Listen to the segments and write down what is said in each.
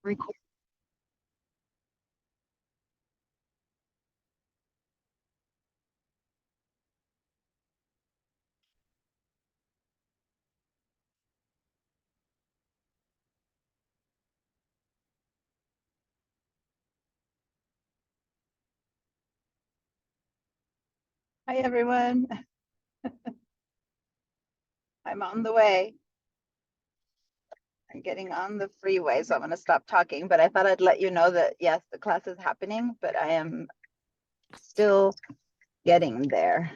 Record. Hi, everyone. I'm on the way. I'm getting on the freeway, so I'm going to stop talking. But I thought I'd let you know that, yes, the class is happening, but I am still getting there.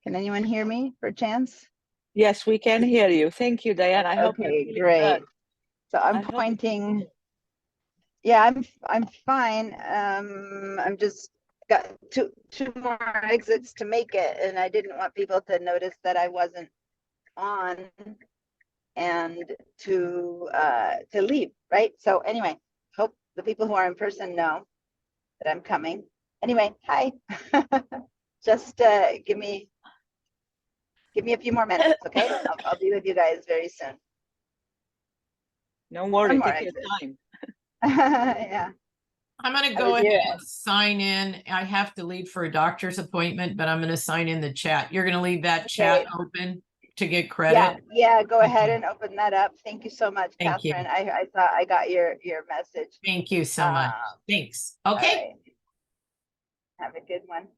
Can anyone hear me per chance? Yes, we can hear you. Thank you, Diane. I hope you're Okay, feeling great. better. So I'm I hope you're pointing. Yeah, I'm fine. I'm just got two more exits to make it, and I didn't want people to notice that I wasn't on and to leave, right? So anyway, hope the people who are in person know that I'm coming. Anyway, hi. Just give me a few more minutes, okay? I'll be with you guys very soon. No One worry, more take your exit. time. Yeah. I'm going to I go was ahead here. and sign in. I have to leave for a doctor's appointment, but I'm going to sign in the chat. You're going to leave that chat open to get Yeah, credit? yeah, go ahead Okay. and open that up. Thank you so much, Thank you. Catherine. I thought I got your message. Thank you so much. Thanks. All Okay. right. Have a good one.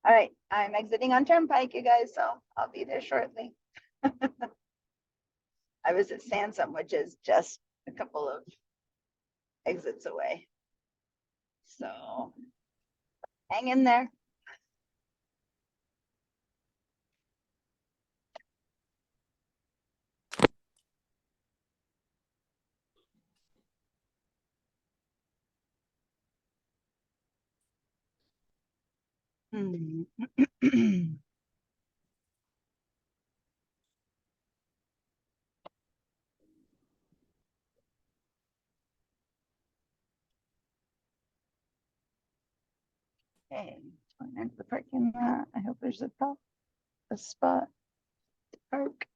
All right, I'm exiting on Turnpike, you guys, so I'll be there shortly. I was at Sansom, which is just a couple of exits away. So hang in there. Hmm. Okay, going into the parking lot. I hope there's a spot to park.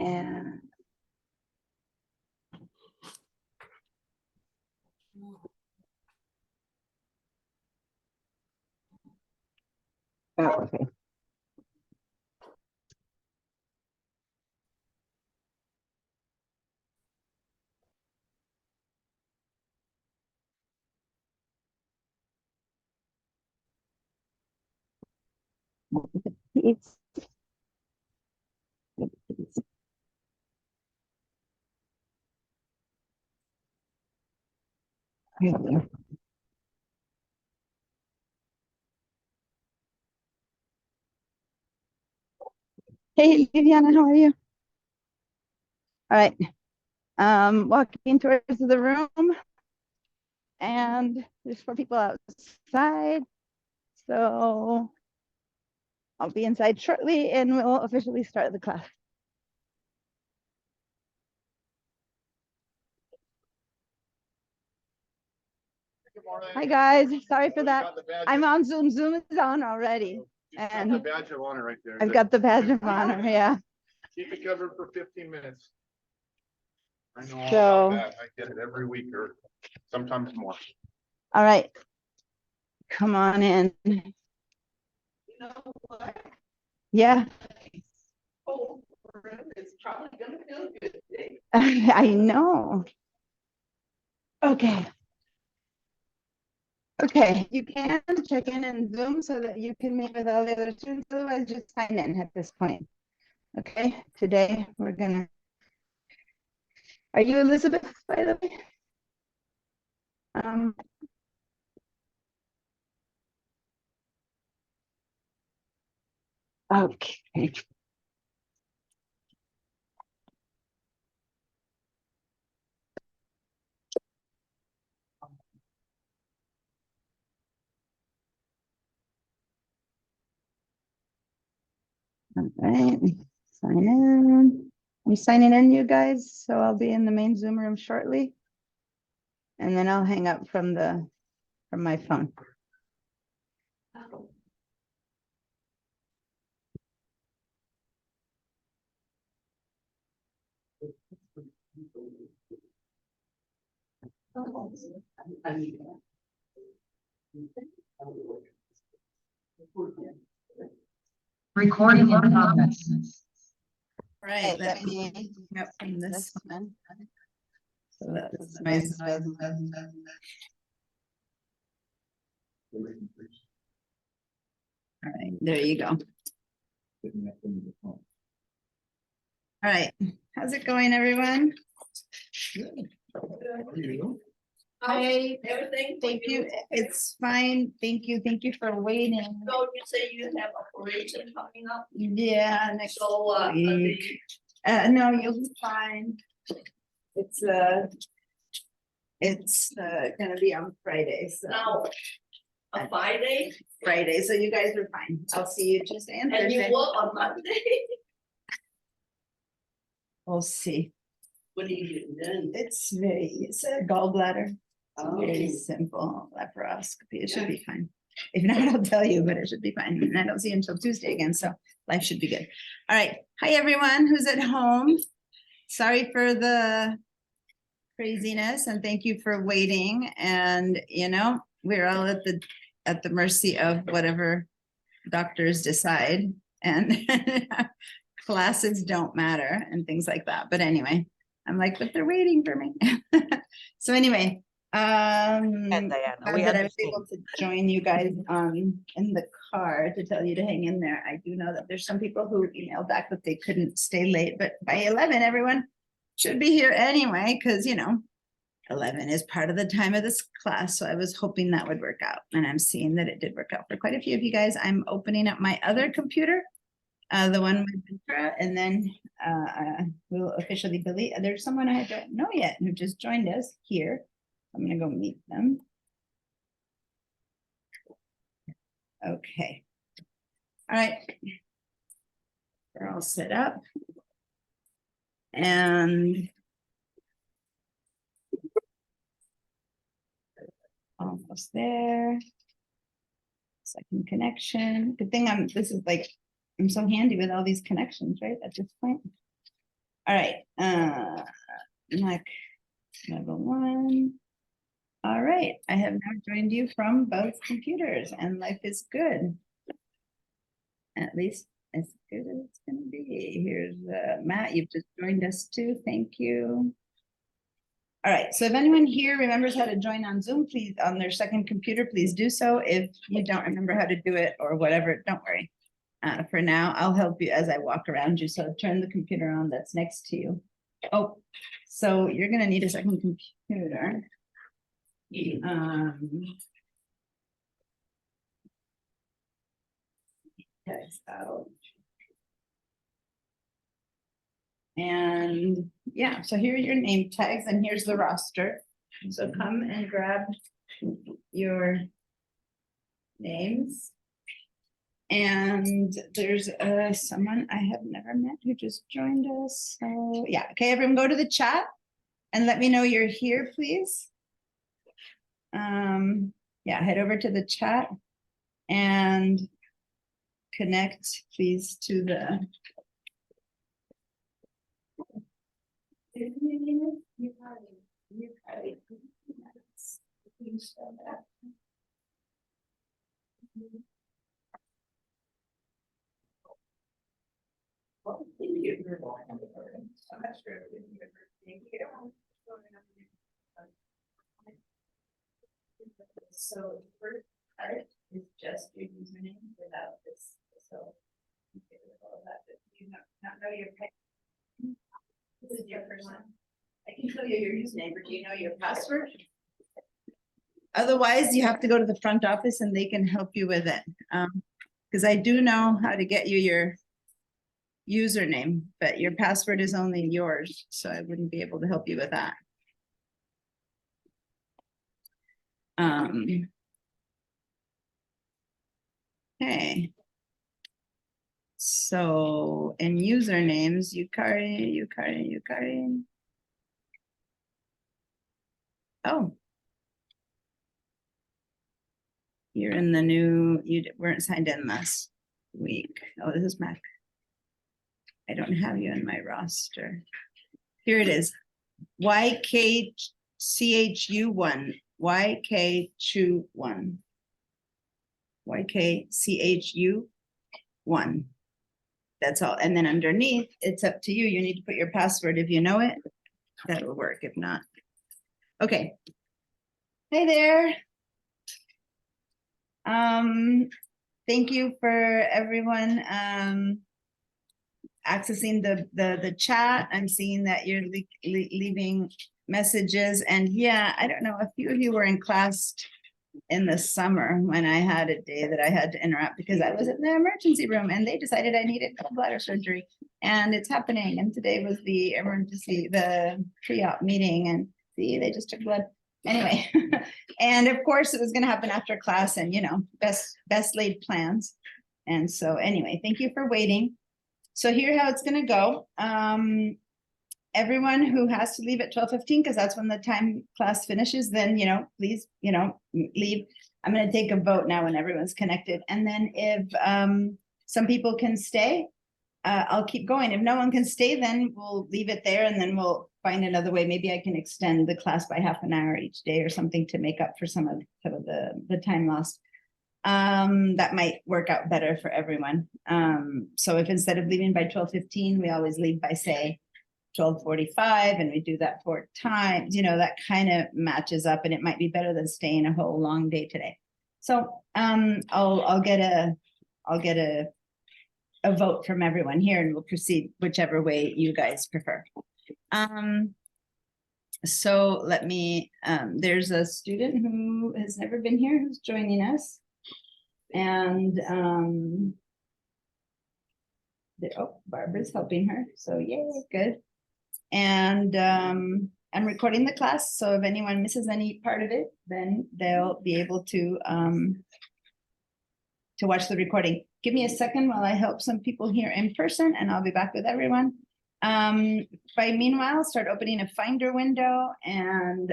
And oh, okay. It's hey, Viviana, how are you? All right. Walking towards the room, and there's 4 people outside. So I'll be inside shortly and we'll officially start the class. Hi guys, sorry for that. I'm on Zoom. Zoom is on already. And the badge of honor right there. I've got the badge of honor, yeah. Keep it covered for 15 minutes. I know all So- about that. I get it every week or sometimes more. All right. Come on in. You know what? Yeah. It's probably gonna feel good today. I know. Okay. Okay, you can check in Zoom so that you can meet with all the other students. Otherwise, just sign in at this point. Okay, today we're gonna. Are you Elizabeth, by the way? Okay. All right, sign in. I'm signing in, you guys, so I'll be in the main Zoom room shortly. And then I'll hang up from my phone. Recording in progress. Right, Right, let me, yep, from this This one. one. So that's my my. All right, there you go. All right, how's it going, everyone? Hi, Everything. thank you. It's fine. Thank you. Thank you for waiting. So you say you have operation coming up, Yeah, next so, week. No, you'll be fine. It's gonna be on Friday, so. now, a Friday, Friday, so you guys are fine. I'll see you Tuesday and and you Thursday. work on Monday. We'll see. What do you do then? It's a gallbladder. Very simple laparoscopy. It should be fine. If not, I'll tell you, but it should be fine. And I don't see you until Tuesday again, so life should be good. All right. Hi, everyone who's at home. Sorry for the craziness and thank you for waiting. And, we're all at the mercy of whatever doctors decide, and classes don't matter and things like that. But anyway, I'm like, but they're waiting for me. So anyway, And Diana, glad we that I was understand. able to join you guys in the car to tell you to hang in there. I do know that there's some people who emailed back that they couldn't stay late, but by 11, everyone should be here anyway, because 11 is part of the time of this class. So I was hoping that would work out, and I'm seeing that it did work out for quite a few of you guys. I'm opening up my other computer, the one with Ventura, and then we'll officially delete. There's someone I don't know yet who just joined us here. I'm gonna go meet them. Okay. All right. We're all set up. And almost there. Second connection. Good thing I'm so handy with all these connections, right? At this point. All right. Mac level 1. All right. I have now joined you from both computers, and life is good. At least as good as it's gonna be. Here's Matt. You've just joined us too. Thank you. All right, so if anyone here remembers how to join on Zoom, please, on their second computer, please do so. If you don't remember how to do it or whatever, don't worry. For now, I'll help you as I walk around you. So turn the computer on that's next to you. Oh, so you're gonna need a second computer. Text out. And yeah, so here are your name tags and here's the roster. So come and grab your names. And there's someone I have never met who just joined us. So yeah, okay, everyone go to the chat and let me know you're here, please. Yeah, head over to the chat and connect, please, to the So the first part is just your username without this. So you get rid of all of that, but you not know your this is your first one. I can tell you your username, but do you know your password? Otherwise, you have to go to the front office and they can help you with it. Because I do know how to get you your username, but your password is only yours, so I wouldn't be able to help you with that. Okay. So in usernames, Yukari. Oh. You're in the new, you weren't signed in last week. Oh, this is Mac. I don't have you in my roster. Here it is. YKCHU1, YKCHU1. YKCHU1. That's all. And then underneath, it's up to you. You need to put your password if you know it. That will work. If not. Okay. Hey there. Thank you for everyone accessing the chat. I'm seeing that you're leaving messages, and yeah, I don't know, a few of you were in class in the summer when I had a day that I had to interrupt because I was in the emergency room and they decided I needed gallbladder surgery, and it's happening. And today was the emergency, the pre-op meeting, and see, they just took blood. Anyway, and of course it was going to happen after class, and you know, best laid plans. And so anyway, thank you for waiting. So here's how it's going to go. Everyone who has to leave at 12:15, because that's when the time class finishes, then, you know, please, you know, leave. I'm going to take a vote now when everyone's connected. And then if some people can stay, I'll keep going. If no one can stay, then we'll leave it there, and then we'll find another way. Maybe I can extend the class by half an hour each day or something to make up for some of the time lost. That might work out better for everyone. So if instead of leaving by 12:15, we always leave by, say, 12:45, and we do that 4 times, you know, that kind of matches up, and it might be better than staying a whole long day today. So I'll get a vote from everyone here, and we'll proceed whichever way you guys prefer. So let me, there's a student who has never been here who's joining us. And Barbara's helping her, so yay, good. And I'm recording the class, so if anyone misses any part of it, then they'll be able to watch the recording. Give me a second while I help some people here in person, and I'll be back with everyone. By meanwhile, start opening a Finder window. And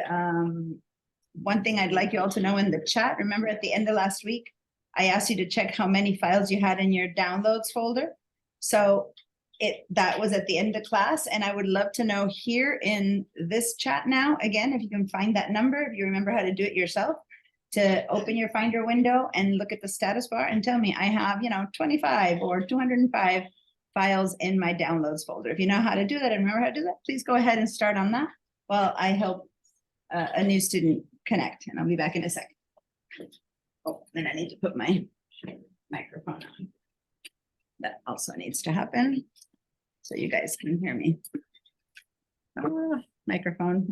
one thing I'd like you all to know in the chat, remember at the end of last week, I asked you to check how many files you had in your downloads folder. So that was at the end of class, and I would love to know here in this chat now, again, if you can find that number, if you remember how to do it yourself, to open your Finder window and look at the status bar and tell me I have, you know, 25 or 205 files in my downloads folder. If you know how to do that and remember how to do that, please go ahead and start on that while I help a new student connect, and I'll be back in a second. Oh, then I need to put my microphone on. That also needs to happen so you guys can hear me. Microphone.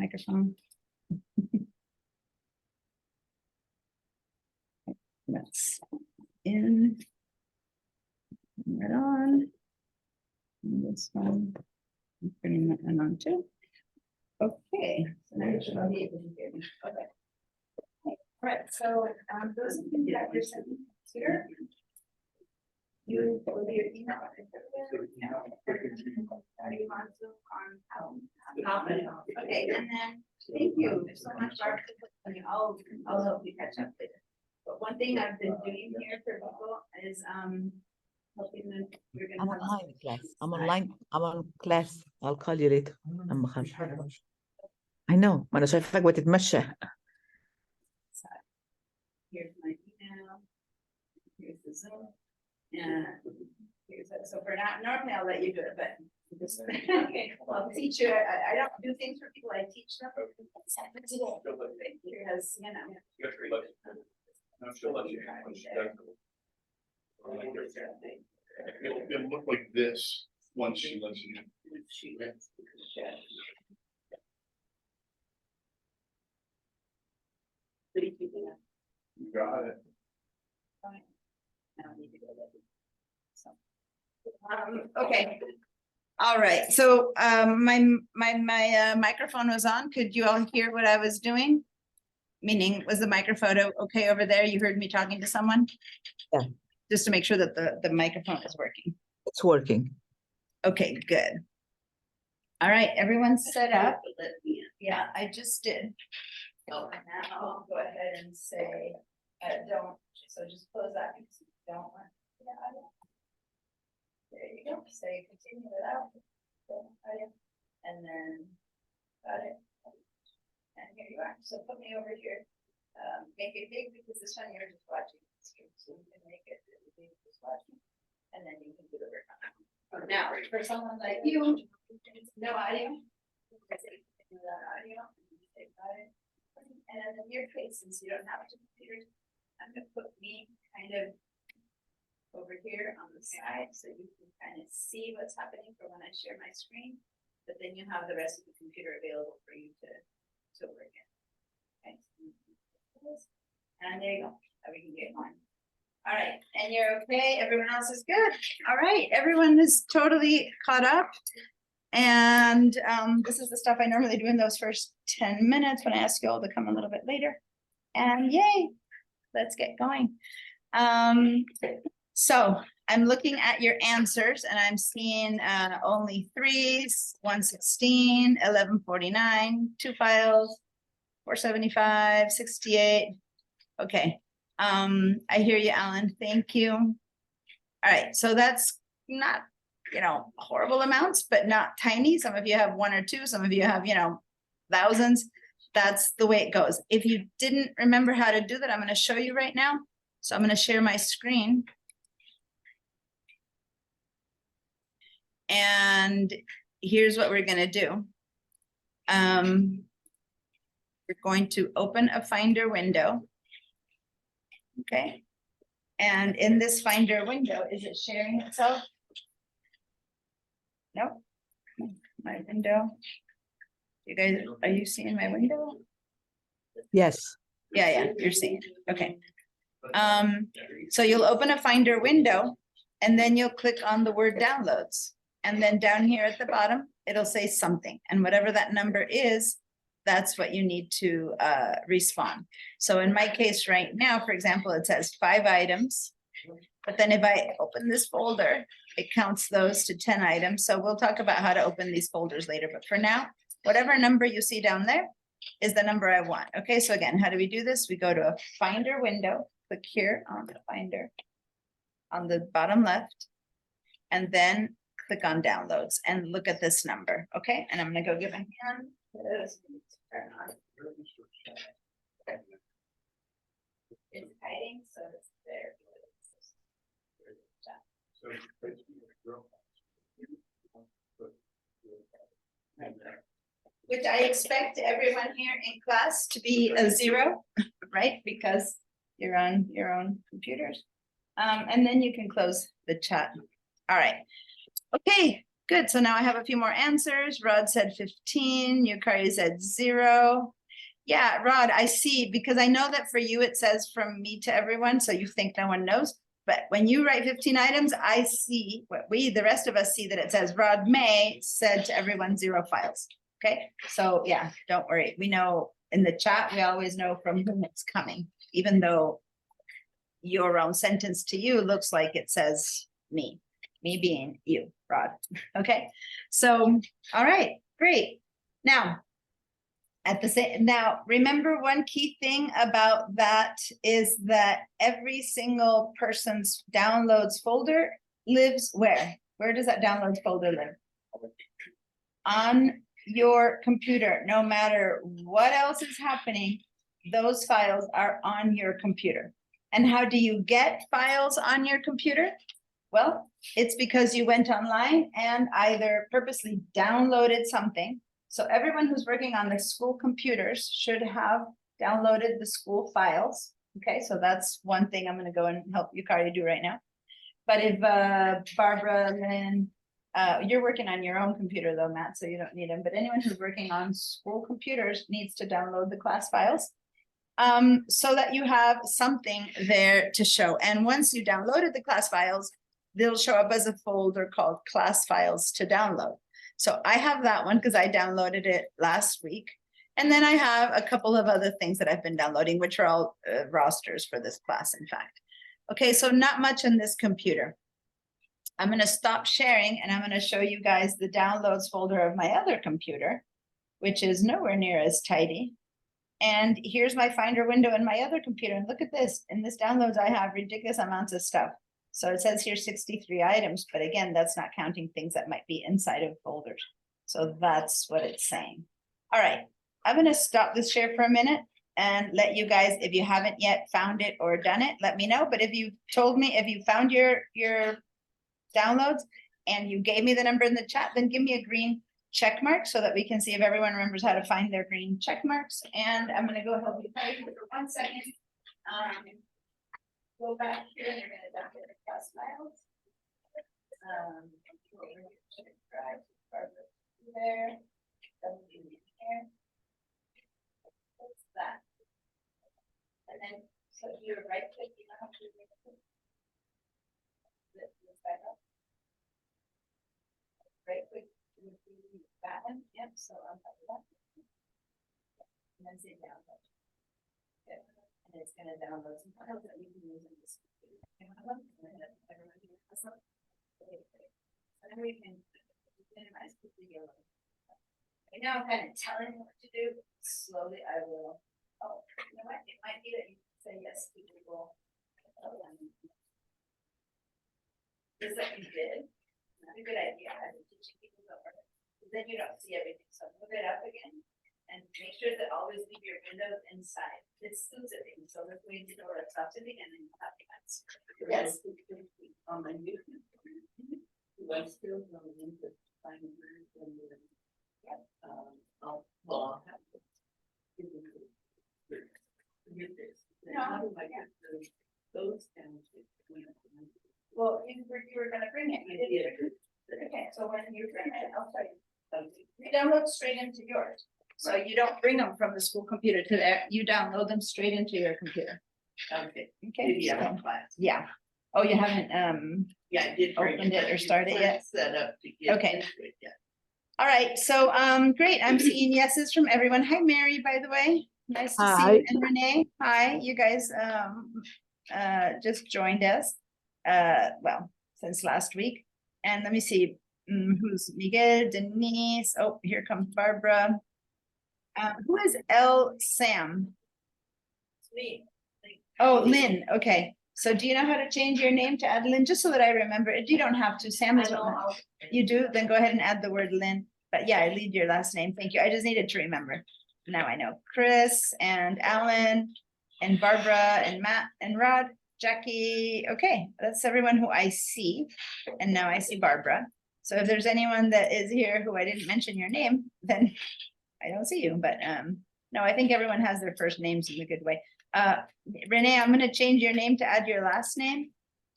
That's in. Right on. And this one. I'm putting that one on too. Okay. So now you should all be able to hear me. Okay. All right. So those who can get your computer. You will be your email. Okay, and then thank you so much, Barbara. I'll help you catch up later. But one thing I've been doing here for people is helping them. I'm online class. I'm online. I'm on class. I'll call you later. I'm behind. I know. ما أنا شايفك بتتمشى. Here's my email. Here's the Zoom. And here's it. So for now, normally I'll let you do it, but this, okay, well, I'll teach you. I don't do things for people. I teach them. Because, you know. It'll look like this once she lets you. You got it. Okay. All right. So my microphone was on. Could you all hear what I was doing? Meaning, was the microphone okay over there? You heard me talking to someone? Yeah. Just to make sure that the microphone is working. It's working. Okay, good. All right, everyone's set up. Yeah, I just did. So now I'll go ahead and say, don't, so just close that because you don't want. Yeah, there you go. Say continue without. And then, got it. And here you are. So put me over here. Make it big because this one you're just watching. So you can make it really big just watching. And then you can do the work on that. Now, for someone like you, no audio. because you can do that audio, and you say about it. And then in your case, since you don't have two computers, I'm gonna put me kind of over here on the side, so you can kind of see what's happening for when I share my screen. But then you have the rest of the computer available for you to work in. Okay. And there you go, now we can get on. All right, and you're okay, everyone else is good. All right, everyone is totally caught up. And this is the stuff I normally do in those first 10 minutes when I ask you all to come a little bit later. And yay, let's get going. So I'm looking at your answers and I'm seeing only 3s, 116, 1149, 2 files, 475, 68. Okay, I hear you, Alan. Thank you. All right, so that's not, horrible amounts, but not tiny. Some of you have 1 or 2, some of you have, thousands. That's the way it goes. If you didn't remember how to do that, I'm going to show you right now. So I'm going to share my screen. And here's what we're going to do. We're going to open a Finder window. Okay. And in this Finder window, is it sharing itself? Nope. My window. You guys, are you seeing my window? Yes. Yeah, you're seeing it. Okay. So you'll open a Finder window and then you'll click on the word downloads. And then down here at the bottom, it'll say something. And whatever that number is, that's what you need to respawn. So in my case right now, for example, it says 5 items. But then if I open this folder, it counts those to 10 items. So we'll talk about how to open these folders later. But for now, whatever number you see down there is the number I want. Okay, so again, how do we do this? We go to a Finder window, click here on the Finder on the bottom left, and then click on downloads and look at this number. Okay, and I'm gonna go give a hand. Turn on. It's hiding, so it's there. Which I expect everyone here in class to be a 0, right? Because you're on your own computers. And then you can close the chat. All right. Okay, good. So now I have a few more answers. Rod said 15. Yukari said 0. Yeah, Rod, I see, because I know that for you, it says from me to everyone. So you think no one knows. But when you write 15 items, I see what the rest of us see that it says Rod May said to everyone 0 files. Okay, so yeah, don't worry. We know in the chat, we always know from whom it's coming, even though your own sentence to you looks like it says me being you, Rod. Okay, so, all right, great. Now, remember one key thing about that is that every single person's downloads folder lives where? Where does that downloads folder live? On your computer. No matter what else is happening, those files are on your computer. And how do you get files on your computer? Well, it's because you went online and either purposely downloaded something. So everyone who's working on the school computers should have downloaded the school files. Okay, so that's one thing I'm going to go and help Yukari do right now. But if Barbara, Lynn, you're working on your own computer though, Matt, so you don't need them. But anyone who's working on school computers needs to download the class files so that you have something there to show. And once you downloaded the class files, they'll show up as a folder called class files to download. So I have that one because I downloaded it last week. And then I have a couple of other things that I've been downloading, which are all rosters for this class, in fact. Okay, so not much on this computer. I'm going to stop sharing and I'm going to show you guys the downloads folder of my other computer, which is nowhere near as tidy. And here's my Finder window in my other computer. And look at this. In this downloads, I have ridiculous amounts of stuff. So it says here 63 items, but again, that's not counting things that might be inside of folders. So that's what it's saying. All right, I'm gonna stop this share for a minute and let you guys, if you haven't yet found it or done it, let me know. But if you told me, if you found your downloads and you gave me the number in the chat, then give me a green check mark so that we can see if everyone remembers how to find their green check marks. And I'm gonna go help you type for 1 second. Go back here and you're gonna download the class files. There. Here. What's that? And then, so you're right click, you know how to lift this back up. Right click, that one, yep, so I'm top of that. And then say download. Good. And it's gonna download some files that we can use in this. And then we can minimize the video. Right now, I'm kind of telling you what to do. Slowly, I will. Oh, you know what? It might be that you say yes to Google. Is that you did? Not a good idea. I've been teaching people over. Then you don't see everything. So move it up again and make sure that always leave your windows inside. It's still sitting. So let's wait until it stops sitting and then you have the answer. Yes. On my YouTube. Do I still know to find I'll have to. Get this. How do I get those down? Well, you were gonna bring it. You did. Okay, so when you bring it, I'll tell you. You download straight into yours. So you don't bring them from the school computer to there. You download them straight into your computer. Okay. Okay. Yeah. so- Yeah. Oh, you haven't, Yeah, I did. bring Opened it or started yet? Set up to get. Okay. into it, yeah. all right, so, great. I'm seeing yeses from everyone. Hi, Mary, by the way. Nice to see you. Hi. And Renee, hi, you guys, just joined us. Well, since last week. And let me see, who's Miguel, Denise, oh, here comes Barbara. Who is L Sam? It's me. Oh, Lynn, okay. So do you know how to change your name to add Lynn, just so that I remember it? You don't have to, Sam I is know what, how. you do, then go ahead and add the word Lynn. But yeah, I leave your last name, thank you. I just needed to remember. Now I know Chris and Alan and Barbara and Matt and Rod, Jackie. Okay, that's everyone who I see. And now I see Barbara. So if there's anyone that is here who I didn't mention your name, then I don't see you, but no, I think everyone has their first names in a good way. Renee, I'm gonna change your name to add your last name.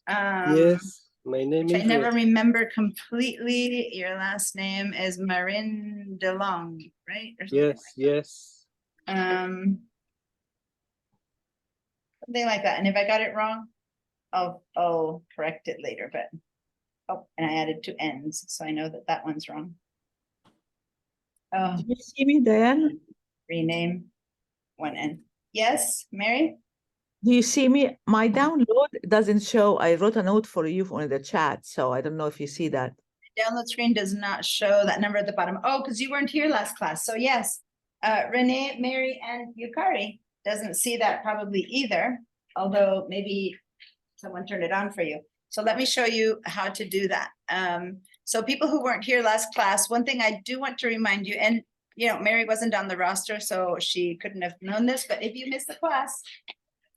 Yes, my name Which I is. never remember completely. Your last name is Marin DeLong, right? Or something Yes, yes. something like that. And if I got it wrong, I'll correct it later, but. Oh, and I added two N's, so I know that that one's wrong. Oh, Do you see me, Diane? rename one N. Yes, Mary? Do you see me? My download doesn't show. I wrote a note for you on the chat, so I don't know if you see that. Download screen does not show that number at the bottom. Oh, because you weren't here last class. So yes, Renee, Mary, and Yukari doesn't see that probably either, although maybe someone turned it on for you. So let me show you how to do that. So people who weren't here last class, one thing I do want to remind you, and you know, Mary wasn't on the roster, so she couldn't have known this, but if you missed the class,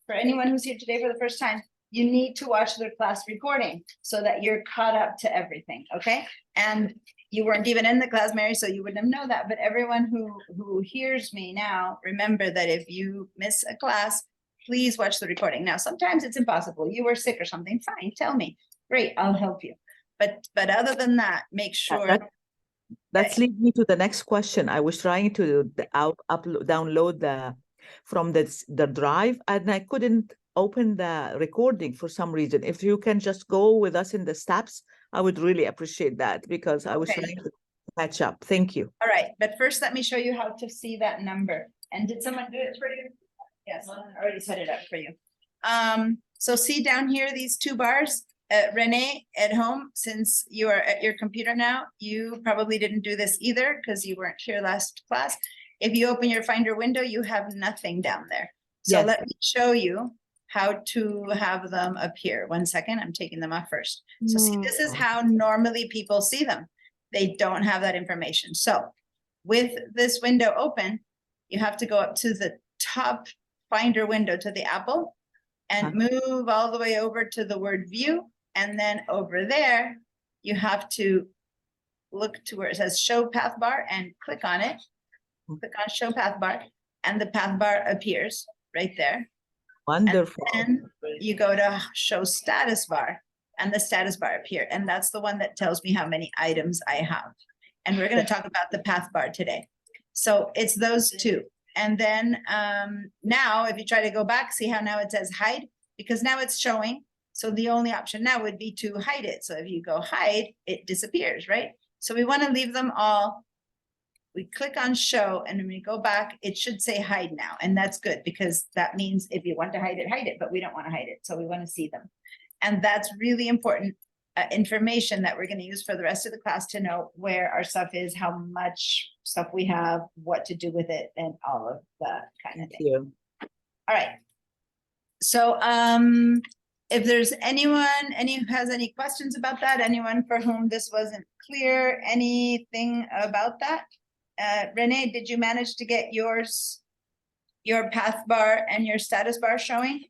for anyone who's here today for the first time, you need to watch their class recording so that you're caught up to everything, okay? And you weren't even in the class, Mary, so you wouldn't have known that, but everyone who hears me now, remember that if you miss a class, please watch the recording. Now, sometimes it's impossible. You were sick or something, fine, tell me. Great, I'll help you. But other than that, make sure. That's lead me to the next question. I was trying to download from the drive, and I couldn't open the recording for some reason. If you can just go with us in the steps, I would really appreciate that, because I was Okay. trying to catch up. Thank you. All right, but first let me show you how to see that number. And did someone do it for you? Yes, I already set it up for you. So see down here, these two bars, Renee at home, since you are at your computer now, you probably didn't do this either because you weren't here last class. If you open your Finder window, you have nothing down there. So Yes. let me show you how to have them appear. 1 second, I'm taking them off first. So see, this is how normally people see them. they don't have that information. So with this window open, you have to go up to the top Finder window to the apple and move all the way over to the word view. And then over there, you have to look to where it says show path bar and click on it. Click on show path bar and the path bar appears right there. Wonderful. And you go to show status bar and the status bar appear. And that's the one that tells me how many items I have. And we're going to talk about the path bar today. So it's those two. And then now if you try to go back, see how now it says hide, because now it's showing. So the only option now would be to hide it. So if you go hide, it disappears, right? So we want to leave them all. We click on show and when we go back, it should say hide now. And that's good because that means if you want to hide it, but we don't want to hide it. So we want to see them. And that's really important information that we're going to use for the rest of the class to know where our stuff is, how much stuff we have, what to do with it, and all of that kind of thing. Yeah. All right. So if there's anyone, who has any questions about that, anyone for whom this wasn't clear, anything about that? Renee, did you manage to get your path bar and your status bar showing?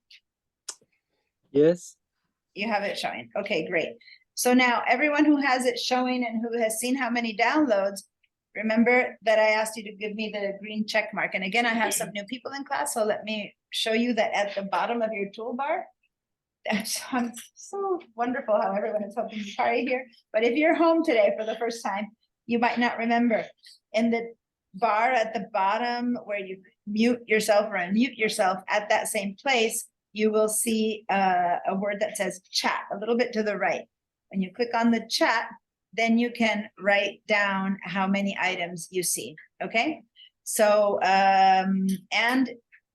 Yes. You have it showing. Okay, great. So now everyone who has it showing and who has seen how many downloads, remember that I asked you to give me the green check mark. And again, I have some new people in class, so let me show you that at the bottom of your toolbar. That's so wonderful how everyone is helping me party here. But if you're home today for the first time, you might not remember. In the bar at the bottom where you mute yourself or unmute yourself, at that same place, you will see a word that says chat a little bit to the right. When you click on the chat, then you can write down how many items you see, okay? So, and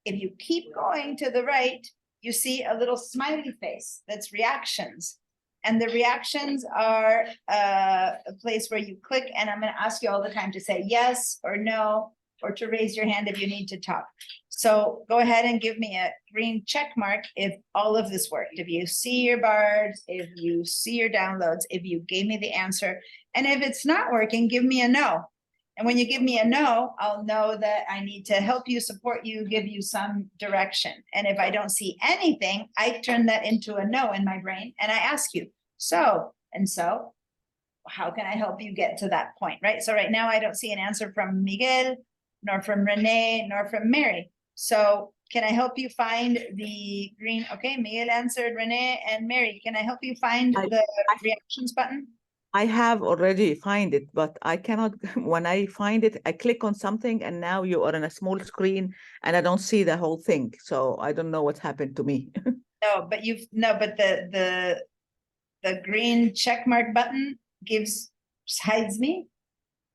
if you keep going to the right, you see a little smiley face that's reactions. And the reactions are a place where you click, and I'm gonna ask you all the time to say yes or no, or to raise your hand if you need to talk. So go ahead and give me a green check mark if all of this worked. If you see your bars, if you see your downloads, if you gave me the answer. And if it's not working, give me a no. And when you give me a no, I'll know that I need to help you, support you, give you some direction. And if I don't see anything, I turn that into a no in my brain and I ask you, so, and so, how can I help you get to that point, right? So right now I don't see an answer from Miguel, nor from Renee, nor from Mary. So can I help you find the green? Okay, Miguel answered, Renee and Mary, can I help you find the reactions button? I have already find it, but I cannot, when I find it, I click on something and now you are on a small screen and I don't see the whole thing. So I don't know what happened to me. No, but the green check mark button hides me.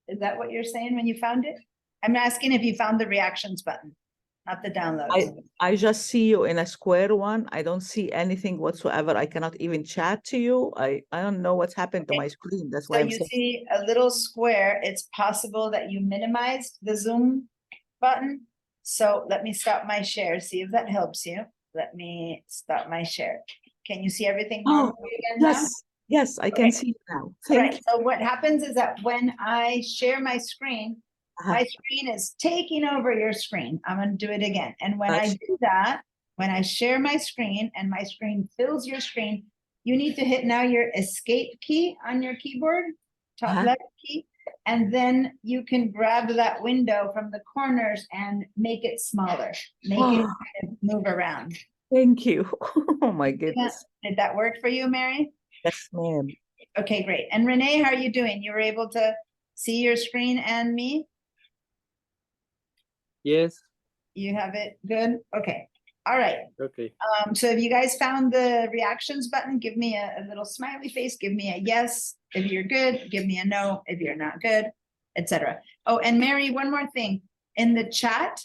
Is that what you're saying when you found it? I'm asking if you found the reactions button, not the downloads. I just see you in a square one. I don't see anything whatsoever. I cannot even chat to you. I don't know what's happened to my screen. That's why So I'm you saying. see a little square. It's possible that you minimized the Zoom button. So let me stop my share, see if that helps you. Let me stop my share. Can you see everything normally again now? Yes, yes, I can Okay. see it now. All Thank right, so what happens is that when I share my screen, Uh-huh. my screen is taking over your screen. I'm gonna do it again. And when I Gotcha. do that, when I share my screen and my screen fills your screen, you need to hit now your escape key on your keyboard, top Uh-huh. left key, and then you can grab that window from the corners and make it smaller, make it kind of move around. Thank you. Oh my goodness. Did that work for you, Mary? Yes, ma'am. Okay, great. And Renee, how are you doing? You were able to see your screen and me? Yes. You have it good? Okay. All right. Okay. So if you guys found the reactions button, give me a little smiley face, give me a yes if you're good, give me a no if you're not good, etc. Oh, and Mary, one more thing. In the chat,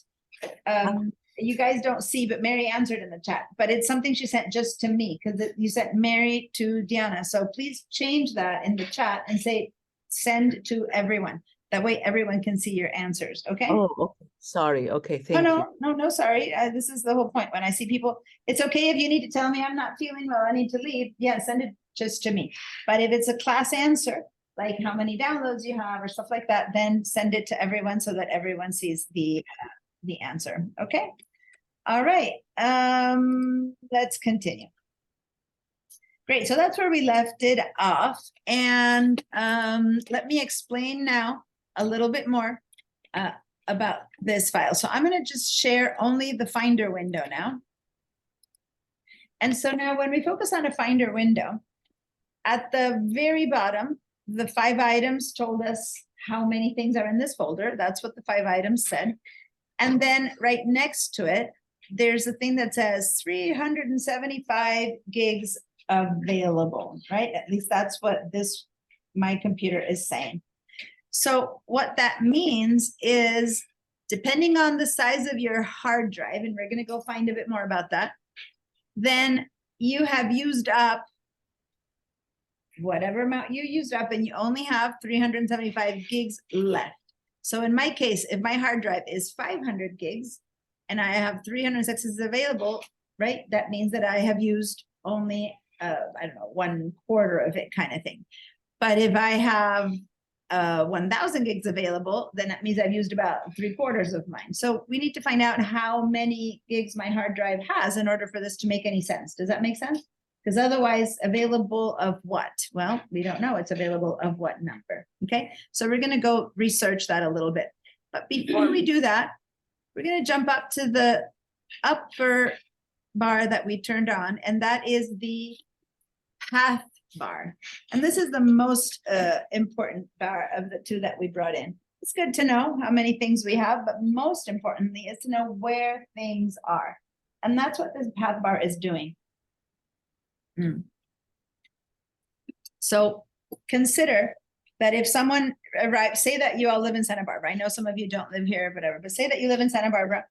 you guys don't see, but Mary answered in the chat, but it's something she sent just to me because you sent Mary to Diana. So please change that in the chat and say, send to everyone. That way everyone can see your answers, okay? Oh, okay. Sorry. Okay, thank you. No, sorry. This is the whole point. When I see people, it's okay if you need to tell me I'm not feeling well, I need to leave. Yeah, send it just to me. But if it's a class answer, like how many downloads you have or stuff like that, then send it to everyone so that everyone sees the answer. Okay. All right. Let's continue. Great. So that's where we left it off. And let me explain now a little bit more about this file. So I'm going to just share only the Finder window now. And so now when we focus on a Finder window, at the very bottom, the 5 items told us how many things are in this folder. That's what the 5 items said. And then right next to it, there's a thing that says 375 gigs available, right? At least that's what my computer is saying. So what that means is, depending on the size of your hard drive, and we're going to go find a bit more about that, then you have used up whatever amount you used up, and you only have 375 gigs left. So in my case, if my hard drive is 500 gigs and I have 306 available, right, that means that I have used only, I don't know, 1/4 of it, kind of thing. But if I have 1000 gigs available, then that means I've used about 3/4 of mine. So we need to find out how many gigs my hard drive has in order for this to make any sense. Does that make sense? Because otherwise, available of what? Well, we don't know. It's available of what number? Okay, so we're going to go research that a little bit. But before we do that, we're going to jump up to the upper bar that we turned on, and that is the path bar. And this is the most important bar of the 2 that we brought in. It's good to know how many things we have, but most importantly is to know where things are. And that's what this path bar is doing. So consider that if someone arrives, say that you all live in Santa Barbara. I know some of you don't live here, whatever, but say that you live in Santa Barbara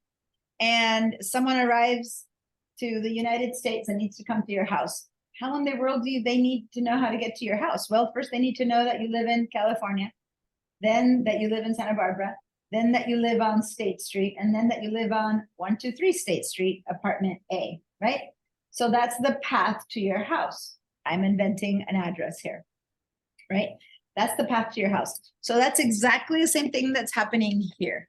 and someone arrives to the United States and needs to come to your house. How in the world do they need to know how to get to your house? Well, first they need to know that you live in California, then that you live in Santa Barbara, then that you live on State Street, and then that you live on 123 State Street, apartment A, right? So that's the path to your house. I'm inventing an address here, right? That's the path to your house. So that's exactly the same thing that's happening here.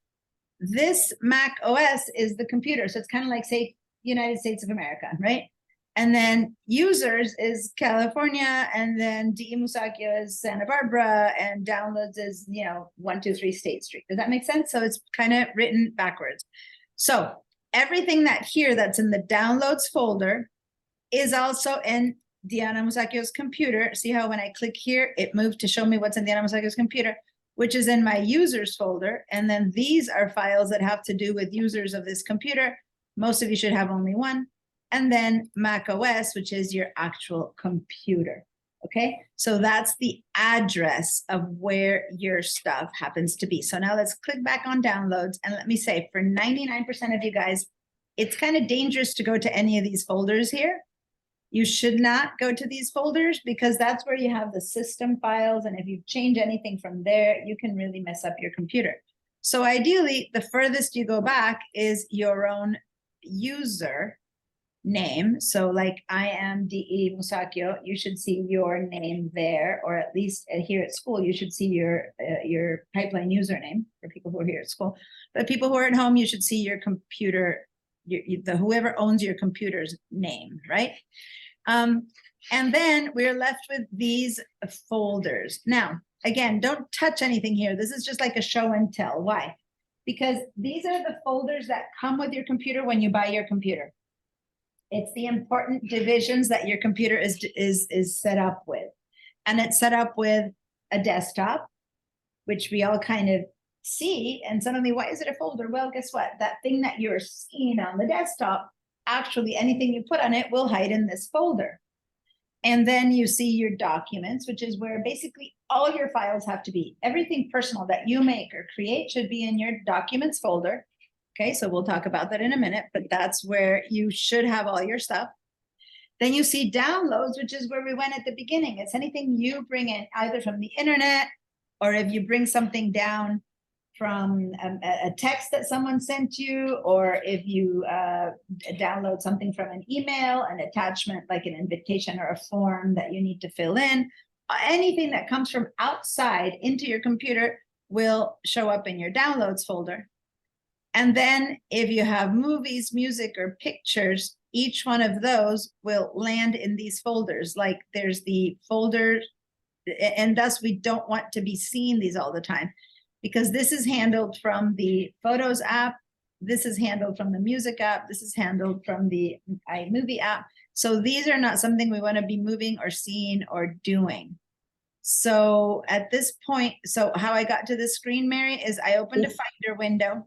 This Mac OS is the computer. So it's kind of like, say, United States of America, right? And then users is California, and then DE Musacchio is Santa Barbara, and downloads is, 123 State Street. Does that make sense? So it's kind of written backwards. So everything that's in the downloads folder is also in Diana Musacchio's computer. See how when I click here, it moved to show me what's in Diana Musacchio's computer, which is in my users folder. And then these are files that have to do with users of this computer. Most of you should have only one. And then Mac OS, which is your actual computer. Okay, so that's the address of where your stuff happens to be. So now let's click back on downloads. And let me say, for 99% of you guys, it's kind of dangerous to go to any of these folders here. You should not go to these folders because that's where you have the system files. And if you change anything from there, you can really mess up your computer. So ideally, the furthest you go back is your own user name. So like I am DE Musacchio, you should see your name there, or at least here at school, you should see your pipeline username for people who are here at school. But people who are at home, you should see your computer, whoever owns your computer's name, right? And then we're left with these folders. Now, again, don't touch anything here. This is just like a show and tell. Why? Because these are the folders that come with your computer when you buy your computer. It's the important divisions that your computer is set up with. And it's set up with a desktop, which we all kind of see. And suddenly, why is it a folder? Well, guess what? That thing that you're seeing on the desktop, actually anything you put on it will hide in this folder. And then you see your documents, which is where basically all your files have to be. Everything personal that you make or create should be in your documents folder. Okay, so we'll talk about that in a minute, but that's where you should have all your stuff. Then you see downloads, which is where we went at the beginning. It's anything you bring in either from the internet, or if you bring something down from a text that someone sent you, or if you download something from an email, an attachment like an invitation or a form that you need to fill in. anything that comes from outside into your computer will show up in your downloads folder. And then if you have movies, music, or pictures, each one of those will land in these folders. Like there's the folder, and thus we don't want to be seeing these all the time, because this is handled from the Photos app. This is handled from the Music app. This is handled from the iMovie app. So these are not something we want to be moving or seeing or doing. So at this point, so how I got to this screen, Mary, is I opened a Finder window,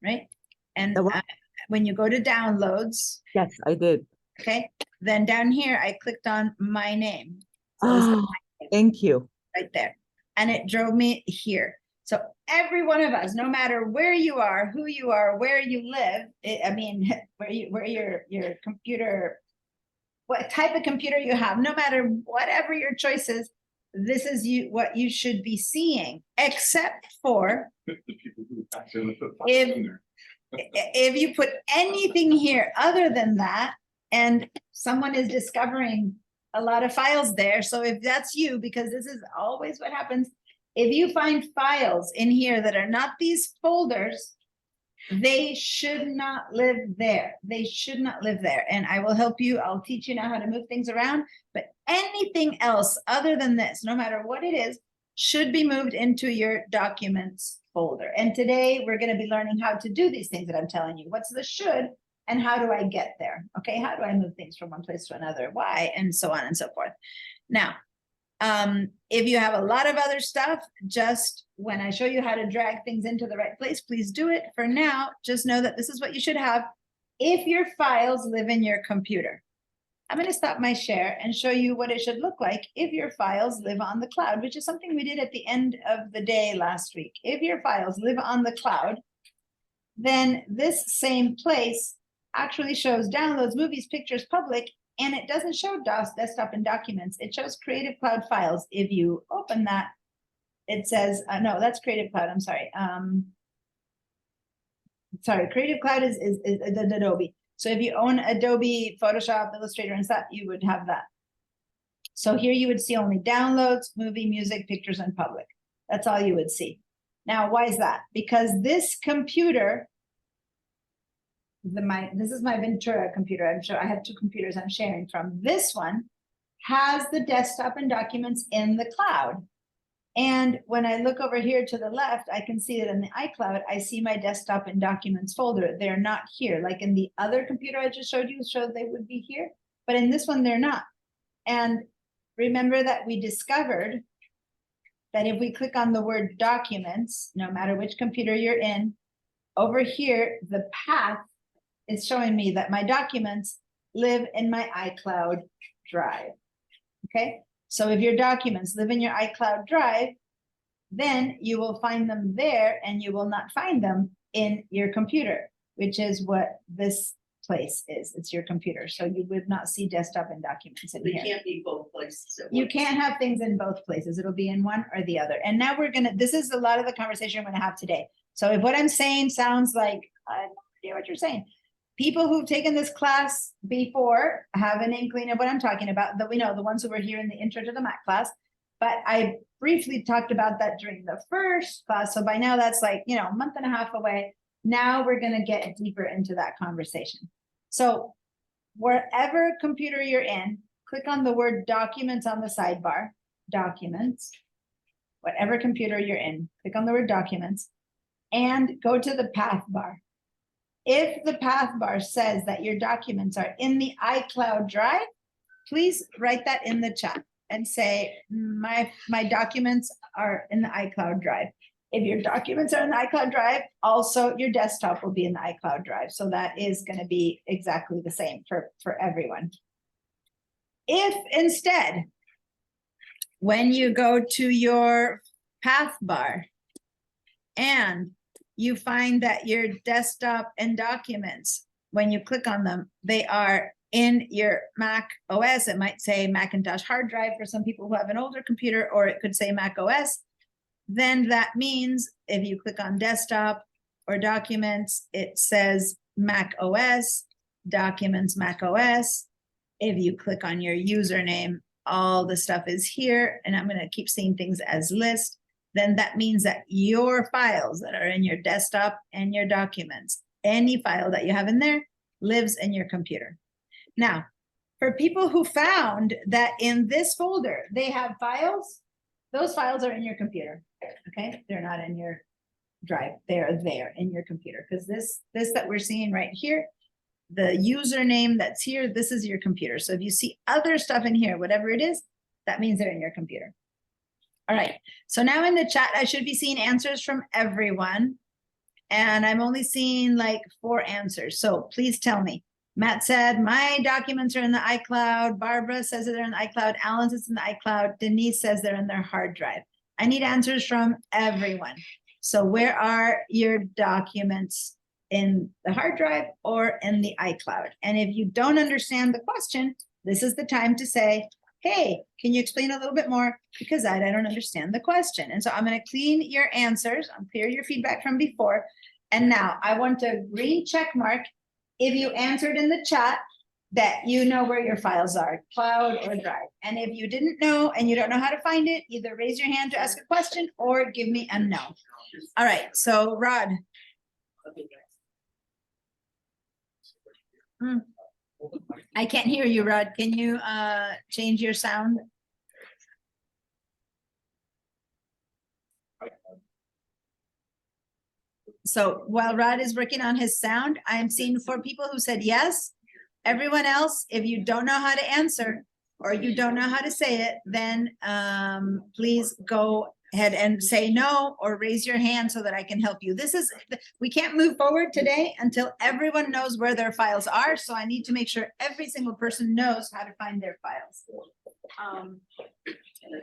right? And The what? when you go to downloads, Yes, I did. okay, then down here, I clicked on my name. So it's Oh, thank you. right there. And it drove me here. So every one of us, no matter where you are, who you are, where you live, I mean, where your computer, what type of computer you have, no matter whatever your choice is, this is what you should be seeing, except for if you put anything here other than that, and someone is discovering a lot of files there. So if that's you, because this is always what happens, if you find files in here that are not these folders, they should not live there. They should not live there. And I will help you. I'll teach you now how to move things around. But anything else other than this, no matter what it is, should be moved into your documents folder. And today we're going to be learning how to do these things that I'm telling you. What's the should and how do I get there? Okay, how do I move things from one place to another? Why? And so on and so forth. Now, if you have a lot of other stuff, just when I show you how to drag things into the right place, please do it. For now, just know that this is what you should have if your files live in your computer. I'm going to stop my share and show you what it should look like if your files live on the cloud, which is something we did at the end of the day last week. If your files live on the cloud, then this same place actually shows downloads, movies, pictures, public, and it doesn't show DOS, desktop, and documents. It shows Creative Cloud files. If you open that, it says, no, that's Creative Cloud, I'm sorry. Sorry, Creative Cloud is the Adobe. So if you own Adobe, Photoshop, Illustrator, and stuff, you would have that. So here you would see only downloads, movie, music, pictures, and public. That's all you would see. Now, why is that? Because this computer, this is my Ventura computer. I'm sure I have two computers I'm sharing from. This one has the desktop and documents in the cloud. And when I look over here to the left, I can see that in the iCloud, I see my desktop and documents folder. They're not here. Like in the other computer I just showed you, they would be here. But in this one, they're not. And remember that we discovered that if we click on the word documents, no matter which computer you're in, over here, the path is showing me that my documents live in my iCloud drive. Okay. So if your documents live in your iCloud drive, then you will find them there and you will not find them in your computer, which is what this place is. It's your computer. So you would not see desktop and documents in They here. can't be both places. at You once. can't have things in both places. It'll be in one or the other. And now this is a lot of the conversation we're gonna have today. So if what I'm saying sounds like, I have no idea what you're saying. People who've taken this class before have an inkling of what I'm talking about, that we know, the ones who were here in the intro to the Mac class. But I briefly talked about that during the first class. So by now that's like, a month and a half away. Now we're going to get deeper into that conversation. So wherever computer you're in, click on the word documents on the sidebar, documents, whatever computer you're in, click on the word documents and go to the path bar. If the path bar says that your documents are in the iCloud drive, please write that in the chat and say, my documents are in the iCloud drive. If your documents are in the iCloud drive, also your desktop will be in the iCloud drive. So that is going to be exactly the same for everyone. If instead, when you go to your path bar and you find that your desktop and documents, when you click on them, they are in your Mac OS. It might say Macintosh hard drive for some people who have an older computer, or it could say Mac OS. Then that means if you click on desktop or documents, it says Mac OS, documents Mac OS. If you click on your username, all the stuff is here, and I'm gonna keep seeing things as list, then that means that your files that are in your desktop and your documents, any file that you have in there lives in your computer. Now, for people who found that in this folder, they have files, those files are in your computer, okay? They're not in your drive, they're there in your computer, because this that we're seeing right here, the username that's here, this is your computer. So if you see other stuff in here, whatever it is, that means they're in your computer. All right, so now in the chat, I should be seeing answers from everyone. And I'm only seeing like 4 answers. So please tell me. Matt said, my documents are in the iCloud. Barbara says that they're in the iCloud. Alan says in the iCloud. Denise says they're in their hard drive. I need answers from everyone. So where are your documents, in the hard drive or in the iCloud? And if you don't understand the question, this is the time to say, hey, can you explain a little bit more? Because I don't understand the question. And so I'm going to clean your answers. I'll clear your feedback from before. And now I want a green check mark if you answered in the chat that you know where your files are, cloud or drive. And if you didn't know and you don't know how to find it, either raise your hand to ask a question or give me a no. All right, so Rod. I can't hear you, Rod. Can you change your sound? So while Rod is working on his sound, I am seeing 4 people who said yes. Everyone else, if you don't know how to answer or you don't know how to say it, then please go ahead and say no or raise your hand so that I can help you. We can't move forward today until everyone knows where their files are. So I need to make sure every single person knows how to find their files.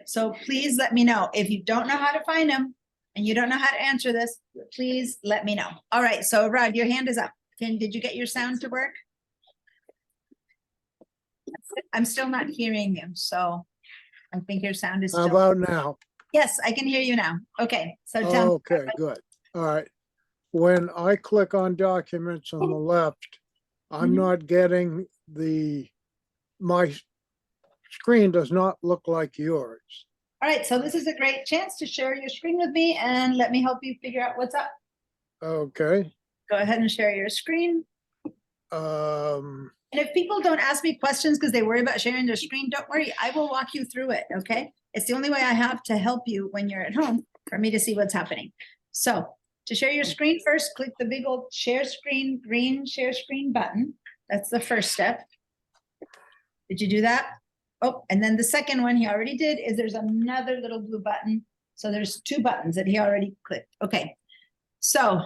So please let me know if you don't know how to find them and you don't know how to answer this, please let me know. All right, so Rod, your hand is up. Did you get your sound to work? I'm still not hearing you, so I think your sound is How still. about now? Yes, I can hear you now. Okay, so tell me. Okay, good. All right. When I click on documents on the left, I'm Mhm. not getting my screen does not look like yours. All right, so this is a great chance to share your screen with me and let me help you figure out what's up. Okay. Go ahead and share your screen. And if people don't ask me questions because they worry about sharing their screen, don't worry, I will walk you through it, okay? It's the only way I have to help you when you're at home for me to see what's happening. So to share your screen first, click the big old share screen, green share screen button. That's the first step. Did you do that? Oh, and then the second one he already did is there's another little blue button. So there's 2 buttons that he already clicked. Okay. So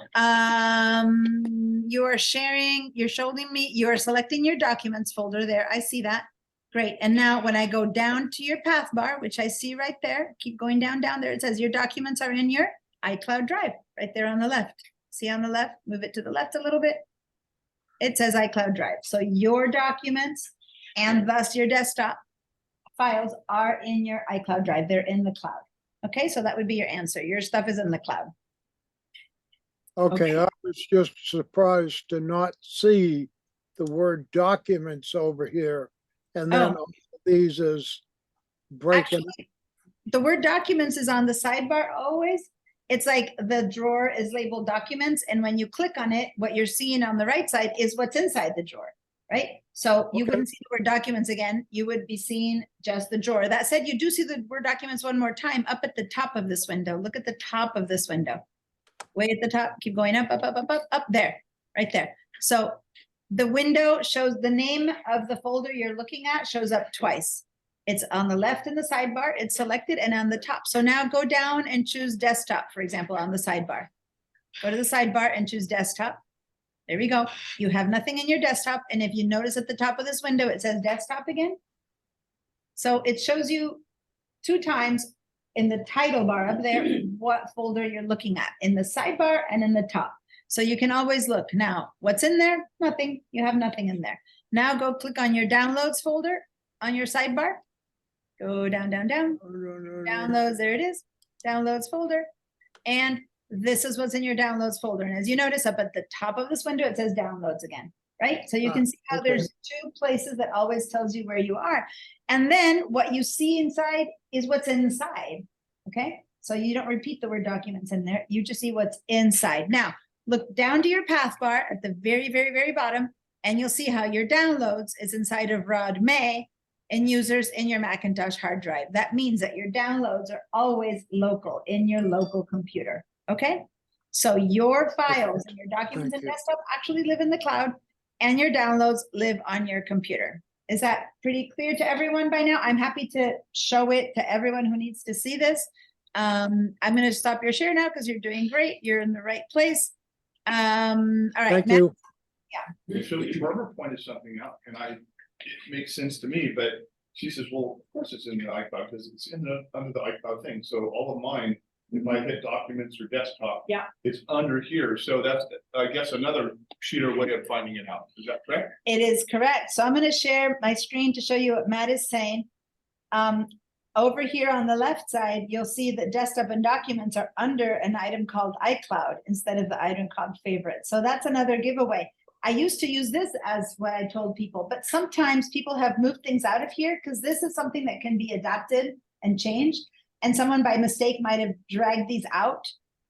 you are sharing, you're showing me, you're selecting your documents folder there. I see that. Great. And now when I go down to your path bar, which I see right there, keep going down there. It says your documents are in your iCloud Drive right there on the left. See on the left, move it to the left a little bit. It says iCloud Drive. So your documents and thus your desktop files are in your iCloud Drive. They're in the cloud. Okay, so that would be your answer. Your stuff is in the cloud. Okay, I was just surprised to not see the word documents over here. And then Oh. all of these is breaking. Actually, the word documents is on the sidebar always. It's like the drawer is labeled documents. And when you click on it, what you're seeing on the right side is what's inside the drawer, right? So you Okay. wouldn't see the word documents again. You would be seeing just the drawer. That said, you do see the word documents one more time up at the top of this window. Look at the top of this window. Way at the top, keep going up there, right there. So the window shows the name of the folder you're looking at shows up twice. It's on the left in the sidebar, it's selected, and on the top. So now go down and choose desktop, for example, on the sidebar. Go to the sidebar and choose desktop. There we go. You have nothing in your desktop. And if you notice at the top of this window, it says desktop again. So it shows you 2 times in the title bar up there, what folder you're looking at in the sidebar and in the top. So you can always look. Now, what's in there? Nothing. You have nothing in there. Now go click on your downloads folder on your sidebar. Go down, down, down. Downloads, there it is. Downloads folder. And this is what's in your downloads folder. And as you notice up at the top of this window, it says downloads again. right? So you Ah, can see how okay. there's two places that always tells you where you are. And then what you see inside is what's inside, okay? So you don't repeat the word documents in there, you just see what's inside. Now, look down to your path bar at the very, very, very bottom, and you'll see how your downloads is inside of Rod May and users in your Macintosh hard drive. That means that your downloads are always local in your local computer, okay? So your files and your documents Thank and you. desktop actually live in the cloud, and your downloads live on your computer. Is that pretty clear to everyone by now? I'm happy to show it to everyone who needs to see this. I'm gonna stop your share now because you're doing great. You're in the right place. All right. Thank Matt, you. So Barbara pointed something out, and it makes sense to me, but she says, well, of course it's in the iCloud, because it's under the iCloud thing, so all of mine, if I hit documents or desktop. Yeah. It's under here, so that's, I guess, another cheater way of finding it out, is that correct? It is correct. So I'm gonna share my screen to show you what Matt is saying. Over here on the left side, you'll see that desktop and documents are under an item called iCloud instead of the item called favorites. So that's another giveaway. I used to use this as what I told people, but sometimes people have moved things out of here because this is something that can be adapted and changed. And someone by mistake might have dragged these out.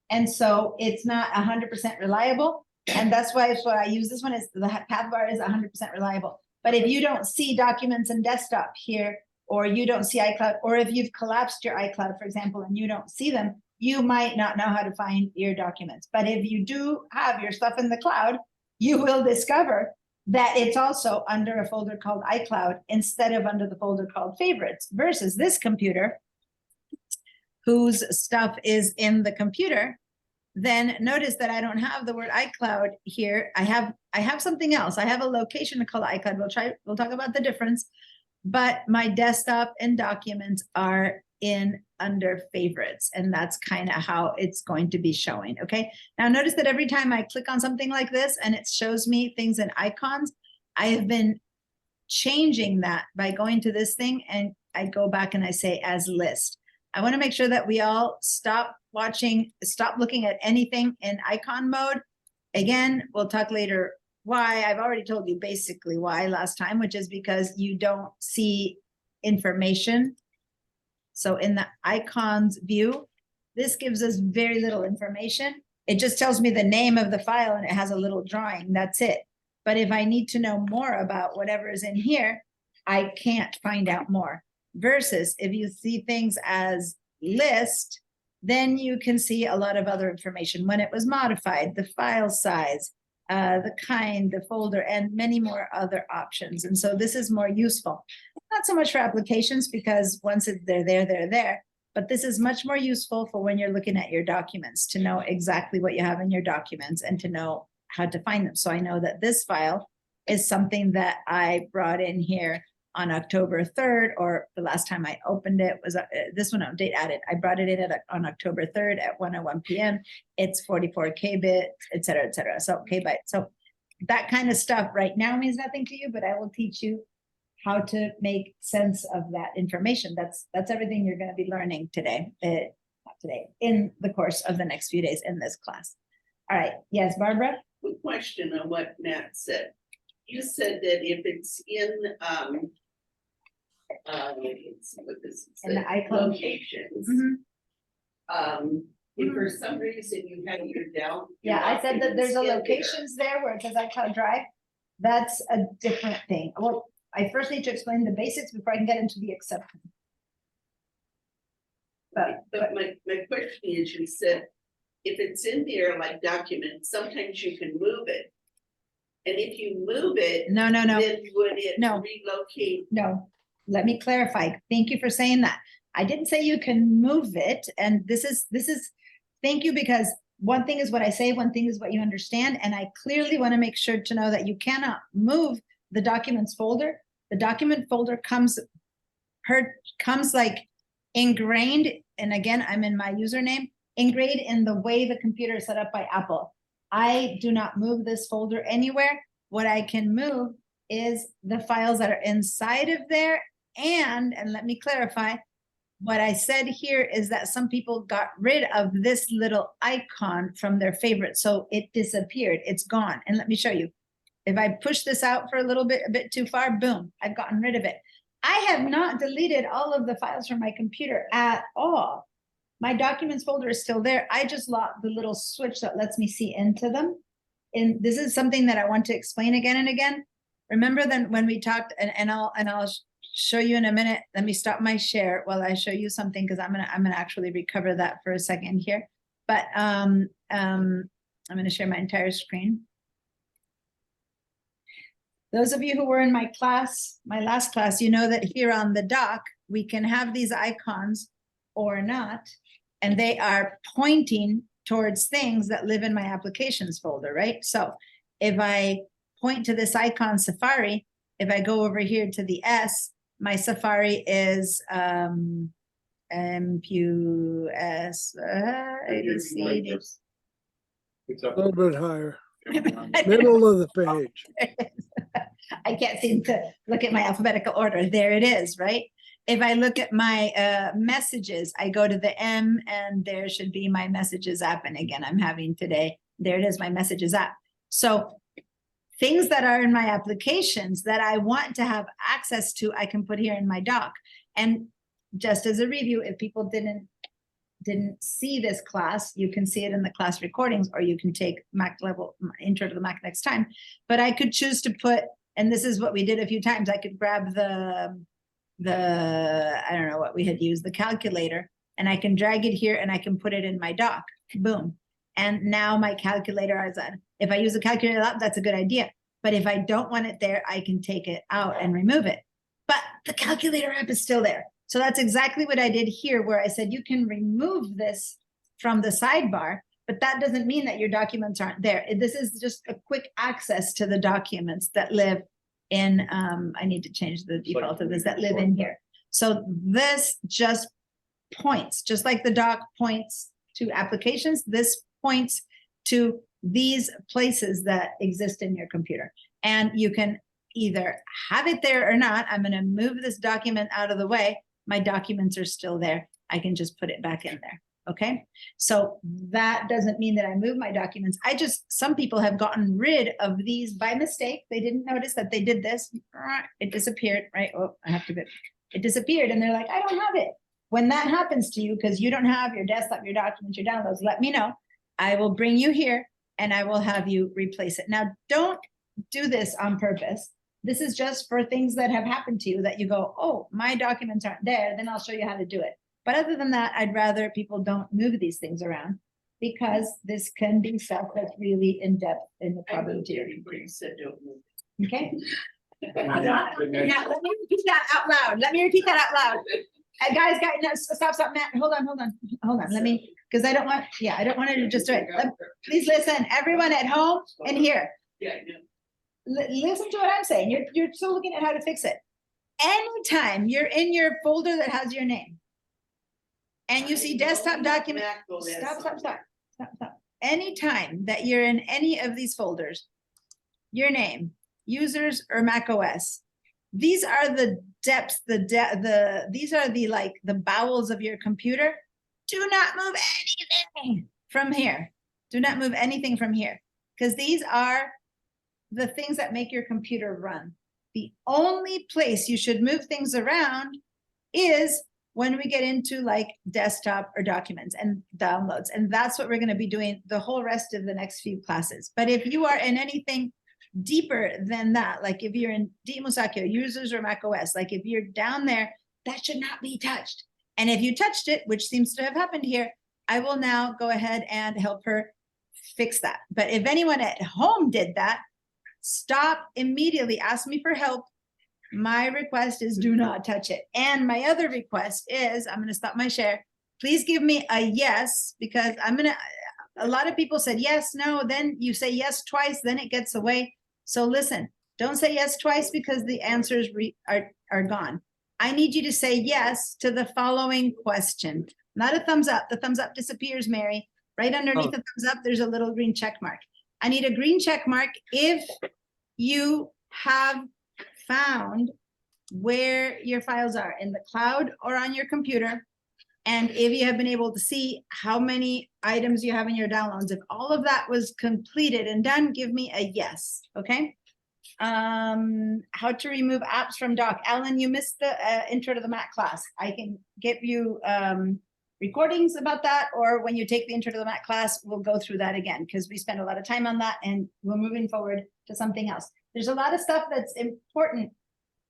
And so it's not 100% reliable. And that's why it's what I use. This one is the path bar is 100% reliable. But if you don't see documents and desktop here, or you don't see iCloud, or if you've collapsed your iCloud, for example, and you don't see them, you might not know how to find your documents. But if you do have your stuff in the cloud, you will discover that it's also under a folder called iCloud instead of under the folder called favorites, versus this computer whose stuff is in the computer. Then notice that I don't have the word iCloud here. I have something else. I have a location called iCloud. We'll talk about the difference. But my desktop and documents are in under favorites, and that's kind of how it's going to be showing. Okay, now notice that every time I click on something like this and it shows me things in icons, I have been changing that by going to this thing, and I go back and I say as list. I want to make sure that we all stop looking at anything in icon mode. Again, we'll talk later why. I've already told you basically why last time, which is because you don't see information. So in the icons view, this gives us very little information. It just tells me the name of the file and it has a little drawing, that's it. But if I need to know more about whatever is in here, I can't find out more. Versus if you see things as list, then you can see a lot of other information. When it was modified, the file size, the kind, the folder, and many more other options. And so this is more useful. Not so much for applications because once they're there. But this is much more useful for when you're looking at your documents to know exactly what you have in your documents and to know how to find them. So I know that this file is something that I brought in here on October 3rd, or the last time I opened it was this one date added. I brought it in on October 3rd at 1:01 p.m. It's 44 kbit, et cetera, so kbyte. So that kind of stuff right now means nothing to you, but I will teach you how to make sense of that information. That's everything you're going to be learning today, in the course of the next few days in this class. All right, yes, Barbara? Quick question on what Matt said. You said that if it's in In the iCloud. locations, Mhm. if for some reason you had your down. Yeah, I said that there's a documents in there, locations there where it says iCloud Drive. That's a different thing. Well, I first need to explain the basics before I can get into the exception. But But my question is, you said, if it's in there like documents, sometimes you can move it. And if you move it, no, then would it No. relocate? no, let me clarify. Thank you for saying that. I didn't say you can move it, and this is, thank you, because one thing is what I say, one thing is what you understand, and I clearly want to make sure to know that you cannot move the documents folder. The document folder comes like ingrained, and again, I'm in my username, ingrained in the way the computer is set up by Apple. I do not move this folder anywhere. What I can move is the files that are inside of there. And let me clarify, what I said here is that some people got rid of this little icon from their favorite. So it disappeared, it's gone. And let me show you. If I push this out for a bit too far, boom, I've gotten rid of it. I have not deleted all of the files from my computer at all. My documents folder is still there. I just locked the little switch that lets me see into them. And this is something that I want to explain again and again. Remember then when we talked, and I'll show you in a minute. Let me stop my share while I show you something, because I'm gonna actually recover that for a second here. But I'm gonna share my entire screen. Those of you who were in my class, my last class, you know that here on the dock, we can have these icons or not, and they are pointing towards things that live in my applications folder, right? So if I point to this icon Safari, if I go over here to the S, my Safari is MPUS, It's A up. little bit higher, middle of the page. I can't seem to look at my alphabetical order. There it is, right? If I look at my messages, I go to the M and there should be my messages app. And again, I'm having today, there it is, my messages app. So things that are in my applications that I want to have access to, I can put here in my doc. And just as a review, if people didn't see this class, you can see it in the class recordings, or you can take Mac level intro to the Mac next time. But I could choose to put, and this is what we did a few times, I could grab the I don't know what we had used, the calculator, and I can drag it here and I can put it in my doc, boom. And now my calculator is on. If I use a calculator app, that's a good idea. But if I don't want it there, I can take it out and remove it. But the calculator app is still there. So that's exactly what I did here, where I said you can remove this from the sidebar, but that doesn't mean that your documents aren't there. This is just a quick access to the documents that live in, I need to change the default of this, that live in here. So this just points, just like the doc points to applications, this points to these places that exist in your computer. And you can either have it there or not. I'm going to move this document out of the way. My documents are still there. I can just put it back in there. Okay. So that doesn't mean that I move my documents. Some people have gotten rid of these by mistake. They didn't notice that they did this. It disappeared, right? Oh, it disappeared. And they're like, I don't have it. When that happens to you, because you don't have your desktop, your documents, your downloads, let me know. I will bring you here and I will have you replace it. Now, don't do this on purpose. This is just for things that have happened to you that you go, oh, my documents aren't there. Then I'll show you how to do it. But other than that, I'd rather people don't move these things around, because this can be stuff that's really in depth in the problem theory. Okay. Now, let me repeat that out loud. Let me repeat that out loud. Guys, no, stop, Matt. Hold on. Let me, because I don't want her to just do it. Please listen, everyone at home and here. Yeah, Listen to what I'm saying. You're still looking at how to fix it. Anytime you're in your folder that has your name and you see desktop document, stop. Anytime that you're in any of these folders, your name, users, or Mac OS, these are the depths, these are the bowels of your computer. Do not move anything from here. Do not move anything from here, because these are the things that make your computer run. The only place you should move things around is when we get into like desktop or documents and downloads. And that's what we're going to be doing the whole rest of the next few classes. But if you are in anything deeper than that, like if you're in DMusakio, users, or Mac OS, like if you're down there, that should not be touched. And if you touched it, which seems to have happened here, I will now go ahead and help her fix that. But if anyone at home did that, stop immediately, ask me for help. My request is do not touch it. And my other request is, I'm going to stop my share. Please give me a yes, because a lot of people said yes, no, then you say yes twice, then it gets away. So listen, don't say yes twice, because the answers are gone. I need you to say yes to the following question. Not a thumbs up. The thumbs up disappears, Mary. Right underneath the thumbs up, there's a little green check mark. I need a green check mark if you have found where your files are in the cloud or on your computer. And if you have been able to see how many items you have in your downloads, if all of that was completed and done, give me a yes, okay? how to remove apps from doc. Alan, you missed the intro to the Mac class. I can give you recordings about that, or when you take the intro to the Mac class, we'll go through that again because we spent a lot of time on that and we're moving forward to something else. There's a lot of stuff that's important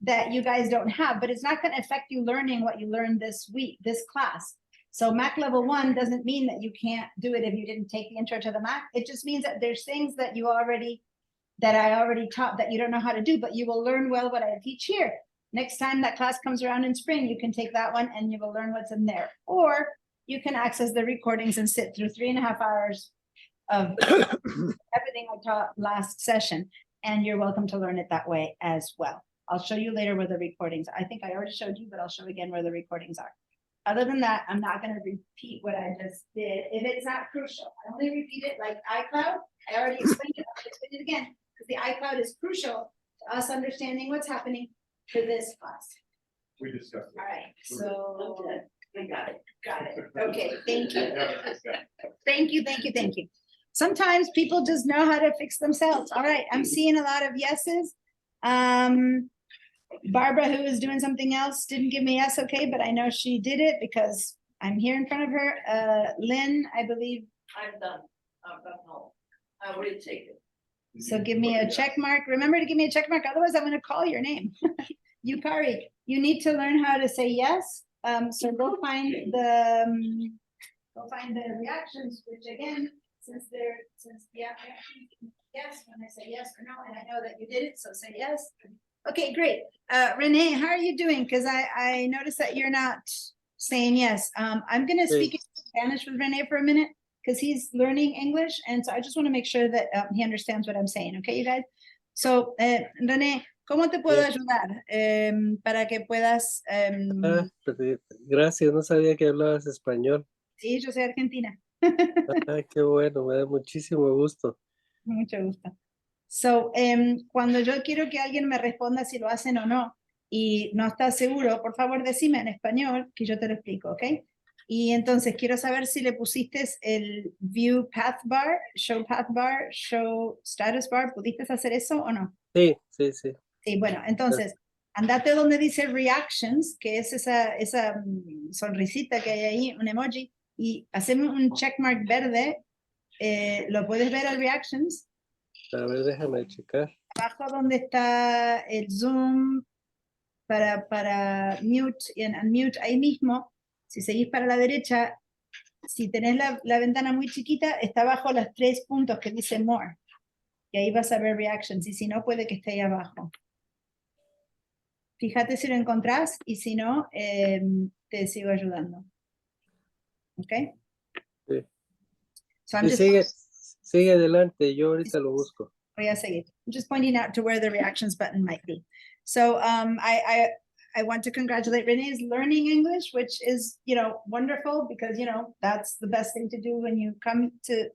that you guys don't have, but it's not going to affect you learning what you learned this week, this class. So Mac level 1 doesn't mean that you can't do it if you didn't take the intro to the Mac. It just means that there's things that I already taught that you don't know how to do, but you will learn well what I teach here. Next time that class comes around in spring, you can take that one and you will learn what's in there. Or you can access the recordings and sit through 3.5 hours of everything I taught last session. And you're welcome to learn it that way as well. I'll show you later where the recordings, I think I already showed you, but I'll show again where the recordings are. Other than that, I'm not going to repeat what I just did. If it's not crucial, I only repeat it like iCloud. I already explained it, I'll explain it again, because the iCloud is crucial to us understanding what's happening for this class. We discussed it. All right, I'm so good. I got it. got it. Okay, thank you. Yeah. Thank you, thank you, thank you. Sometimes people just know how to fix themselves. All right, I'm seeing a lot of yeses. Barbara, who is doing something else, didn't give me yes, okay, but I know she did it because I'm here in front of her. Lynn, I believe, I'm done. I've done all. I already take it. so give me a check mark. Remember to give me a check mark, otherwise I'm gonna call your name. Yukari, you need to learn how to say yes. So go find the reactions, which again, since yes, when I say yes or no, and I know that you did it, so say yes. Okay, great. Renee, how are you doing? Because I noticed that you're not saying yes. I'm gonna speak in Spanish with Renee for a minute because he's learning English, and so I just want to make sure that he understands what I'm saying. Okay, you guys? So, Renee, ¿cómo te puedo ayudar para que puedas? Gracias, no sabía que hablabas español. Sí, yo soy argentina. Qué bueno, me da muchísimo gusto. Mucho gusto. So, cuando yo quiero que alguien me responda si lo hacen o no, y no estás seguro, por favor decime en español que yo te lo explico, ¿ok? Y entonces quiero saber si le pusiste el view path bar, show status bar, ¿pudiste hacer eso o no? Sí. Sí, bueno, entonces, andate donde dice reactions, que es esa sonrisita que hay ahí, un emoji, y haceme un checkmark verde, ¿lo puedes ver al reactions? A ver, déjame checar. Abajo donde está el zoom para mute y en unmute, ahí mismo, si seguís para la derecha, si tenés la ventana muy chiquita, está abajo los 3 puntos que dice more. Y ahí vas a ver reactions, y si no, puede que esté ahí abajo. Fíjate si lo encontrás, y si no, te sigo ayudando. ¿Ok? Sí. So I'm Y just sigue adelante, yo ahorita lo busco. voy a seguir. I'm just pointing out to where the reactions button might be. So I want to congratulate Renee's learning English, which is, wonderful because, that's the best thing to do when you come to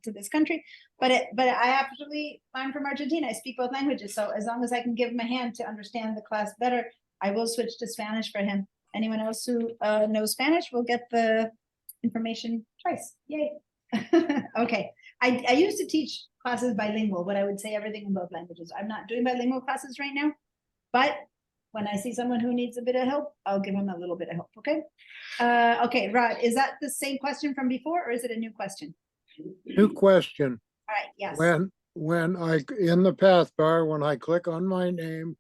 this country. But I'm from Argentina. I speak both languages. So as long as I can give him a hand to understand the class better, I will switch to Spanish for him. Anyone else who knows Spanish will get the information twice. Yay. Okay. I used to teach classes bilingual, but I would say everything in both languages. I'm not doing bilingual classes right now, but when I see someone who needs a bit of help, I'll give them a little bit of help, okay? Okay, Rod, is that the same question from before, or is it a new question? New question. All right, yes. When in the path bar, when I click on my name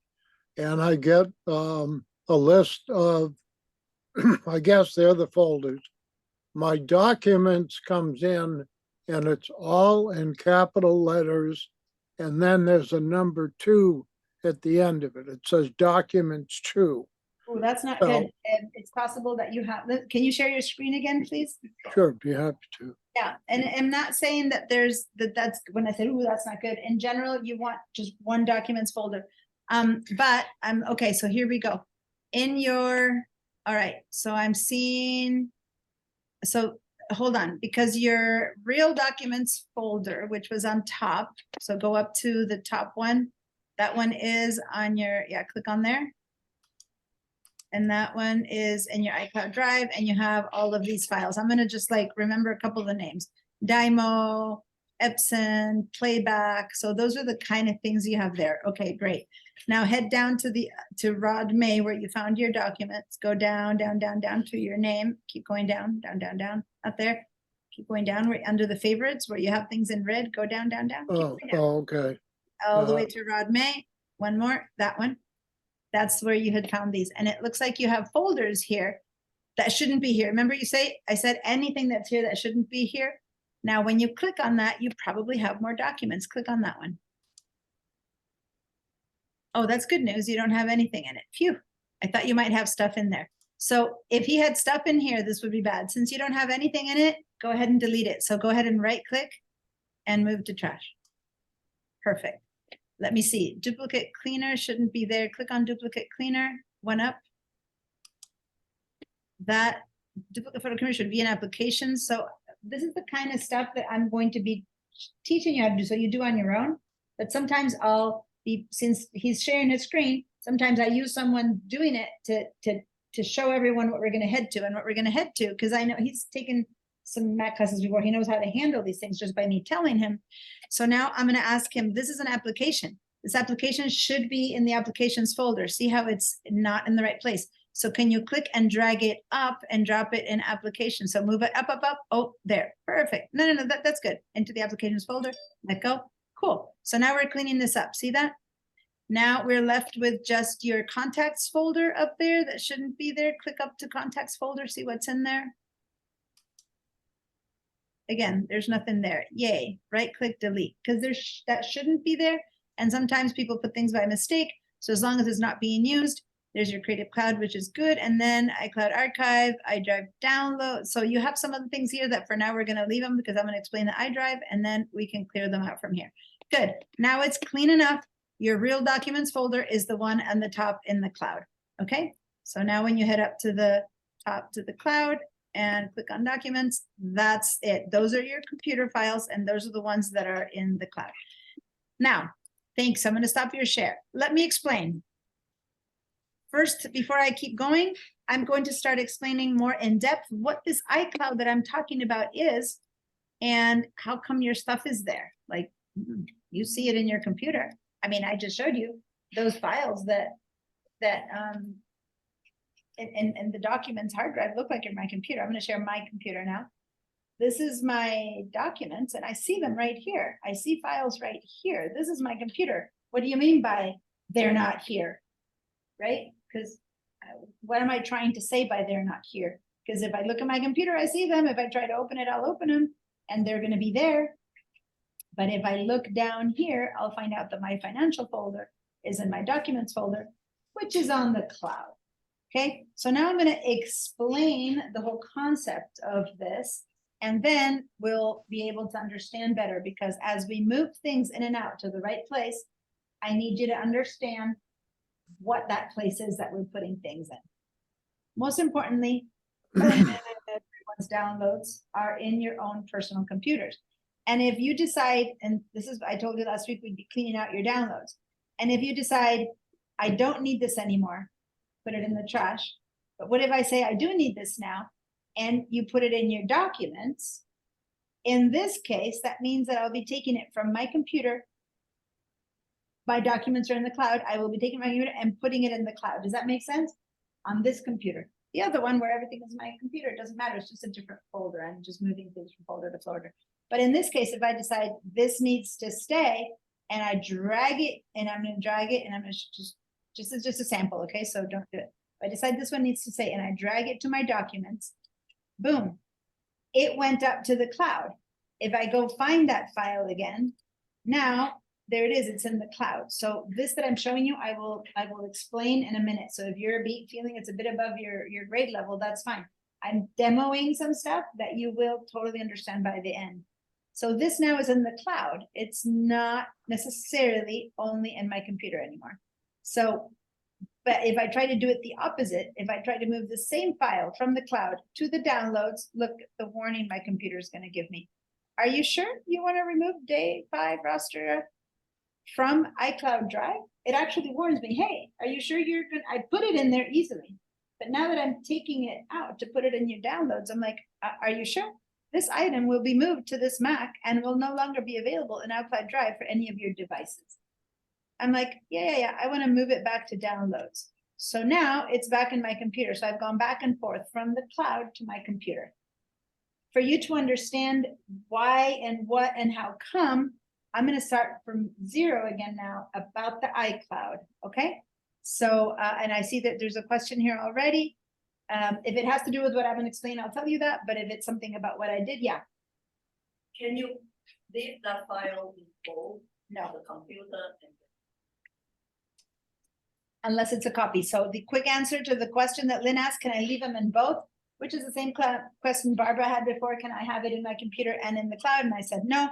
and I get a list of, I guess they're the folders, my documents comes in and it's all in capital letters. And then there's a number 2 at the end of it. It says documents 2. Oh, that's not So- good. And it's possible that you have, can you share your screen again, please? Sure, be happy to. Yeah, and I'm not saying that that's when I said, ooh, that's not good. In general, you want just one documents folder. But okay, so here we go. All right, so I'm seeing, so hold on, because your real documents folder, which was on top, so go up to the top one. That one is on click on there. And that one is in your iCloud Drive, and you have all of these files. I'm gonna just remember a couple of the names. Dymo, Epson, playback. So those are the kind of things you have there. Okay, great. Now head down to Rod May where you found your documents. Go down, down, down, down to your name. Keep going down, down, down, down, up there. Keep going down where under the favorites where you have things in red. Go down, down, down. Keep Oh, going down. okay. All the way to Rod May. One more, that one. That's where you had found these. And it looks like you have folders here that shouldn't be here. Remember I said anything that's here that shouldn't be here. Now, when you click on that, you probably have more documents. Click on that one. Oh, that's good news. You don't have anything in it. Phew. I thought you might have stuff in there. So if he had stuff in here, this would be bad. Since you don't have anything in it, go ahead and delete it. So go ahead and right click and move to trash. Perfect. Let me see. Duplicate cleaner shouldn't be there. Click on duplicate cleaner. One up. That duplicate photo cleaner should be in applications. So this is the kind of stuff that I'm going to be teaching you how to do. So you do on your own. But sometimes since he's sharing his screen, sometimes I use someone doing it to show everyone what we're going to head to and what we're going to head to. Because I know he's taken some Mac classes before. He knows how to handle these things just by me telling him. So now I'm going to ask him, this is an application. This application should be in the applications folder. See how it's not in the right place. So can you click and drag it up and drop it in application? So move it up, up, up. Oh, there. Perfect. No, that's good. Into the applications folder. Let go. Cool. So now we're cleaning this up. See that? Now we're left with just your contacts folder up there that shouldn't be there. Click up to contacts folder. See what's in there. Again, there's nothing there. Yay. Right click, delete. Because that shouldn't be there. And sometimes people put things by mistake. So as long as it's not being used, there's your Creative Cloud, which is good. And then iCloud Archive, iDrive download. So you have some other things here that for now we're going to leave them because I'm going to explain the iDrive and then we can clear them out from here. Good. Now it's clean enough. Your real documents folder is the one on the top in the cloud. Okay. So now when you head up to the top to the cloud and click on documents, that's it. Those are your computer files and those are the ones that are in the cloud. Now, thanks. I'm going to stop your share. Let me explain. First, before I keep going, I'm going to start explaining more in depth what this iCloud that I'm talking about is and how come your stuff is there. Like you see it in your computer. I mean, I just showed you those files that in the documents hard drive look like in my computer. I'm going to share my computer now. This is my documents and I see them right here. I see files right here. This is my computer. What do you mean by they're not here? Right? Because what am I trying to say by they're not here? Because if I look at my computer, I see them. If I try to open it, I'll open them and they're going to be there. But if I look down here, I'll find out that my financial folder is in my documents folder, which is on the cloud. Okay, so now I'm going to explain the whole concept of this, and then we'll be able to understand better because as we move things in and out to the right place, I need you to understand what that place is that we're putting things in. Most importantly, everyone's downloads are in your own personal computers. And if you decide, and this is, I told you last week, we'd be cleaning out your downloads. And if you decide, I don't need this anymore, put it in the trash. But what if I say, I do need this now, and you put it in your documents? In this case, that means that I'll be taking it from my computer. My documents are in the cloud. I will be taking my computer and putting it in the cloud. Does that make sense? On this computer. The other one where everything is my computer, it doesn't matter. It's just a different folder. I'm just moving things from folder to folder. But in this case, if I decide this needs to stay and I drag it and I'm going to drag it and I'm going to just a sample. Okay. So don't do it. If I decide this one needs to stay and I drag it to my documents, boom, it went up to the cloud. If I go find that file again, now there it is. It's in the cloud. So this that I'm showing you, I will explain in a minute. So if you're feeling it's a bit above your grade level, that's fine. I'm demoing some stuff that you will totally understand by the end. So this now is in the cloud. It's not necessarily only in my computer anymore. So, but if I try to do it the opposite, if I try to move the same file from the cloud to the downloads, look at the warning my computer is going to give me. Are you sure you want to remove day 5 roster from iCloud Drive? It actually warns me, hey, are you sure you're good? I put it in there easily. But now that I'm taking it out to put it in your downloads, I'm like, are you sure? this item will be moved to this Mac and will no longer be available in iCloud Drive for any of your devices. I'm like, yeah, I want to move it back to downloads. So now it's back in my computer. So I've gone back and forth from the cloud to my computer. For you to understand why and what and how come, I'm going to start from 0 again now about the iCloud. Okay. So, and I see that there's a question here already. If it has to do with what I'm going to explain, I'll tell you that. But if it's something about what I did, yeah. Can you leave that file in both No. the computer and Unless it's a copy. So the quick answer to the question that Lynn asked, can I leave them in both? Which is the same question Barbara had before. Can I have it in my computer and in the cloud? And I said, no.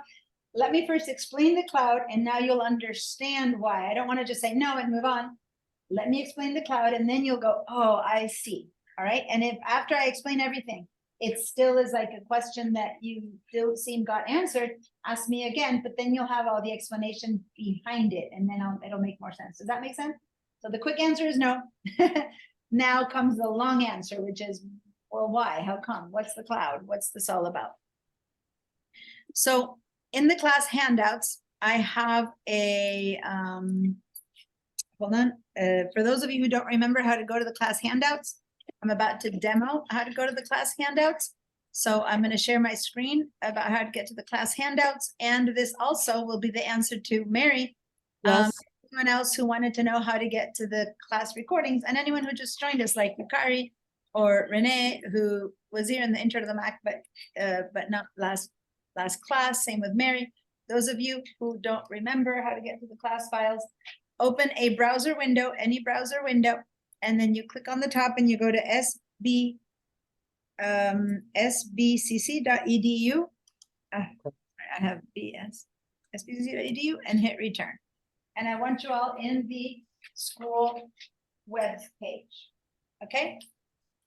Let me first explain the cloud and now you'll understand why. I don't want to just say no and move on. Let me explain the cloud and then you'll go, oh, I see. All right. And if after I explain everything, it still is like a question that you still seem got answered, ask me again, but then you'll have all the explanation behind it and then it'll make more sense. Does that make sense? So the quick answer is no. Now comes the long answer, which is, well, why? How come? What's the cloud? What's this all about? So in the class handouts, I have a, hold on. For those of you who don't remember how to go to the class handouts, I'm about to demo how to go to the class handouts. So I'm going to share my screen about how to get to the class handouts. And this also will be the answer to Mary. Yes. Anyone else who wanted to know how to get to the class recordings, and anyone who just joined us like Yukari or Renee, who was here in the intro to the Mac, but not last class, same with Mary. Those of you who don't remember how to get to the class files, open a browser window, any browser window, and then you click on the top and you go to sbcc.edu. I have sbcc.edu and hit return. And I want you all in the school web page. Okay.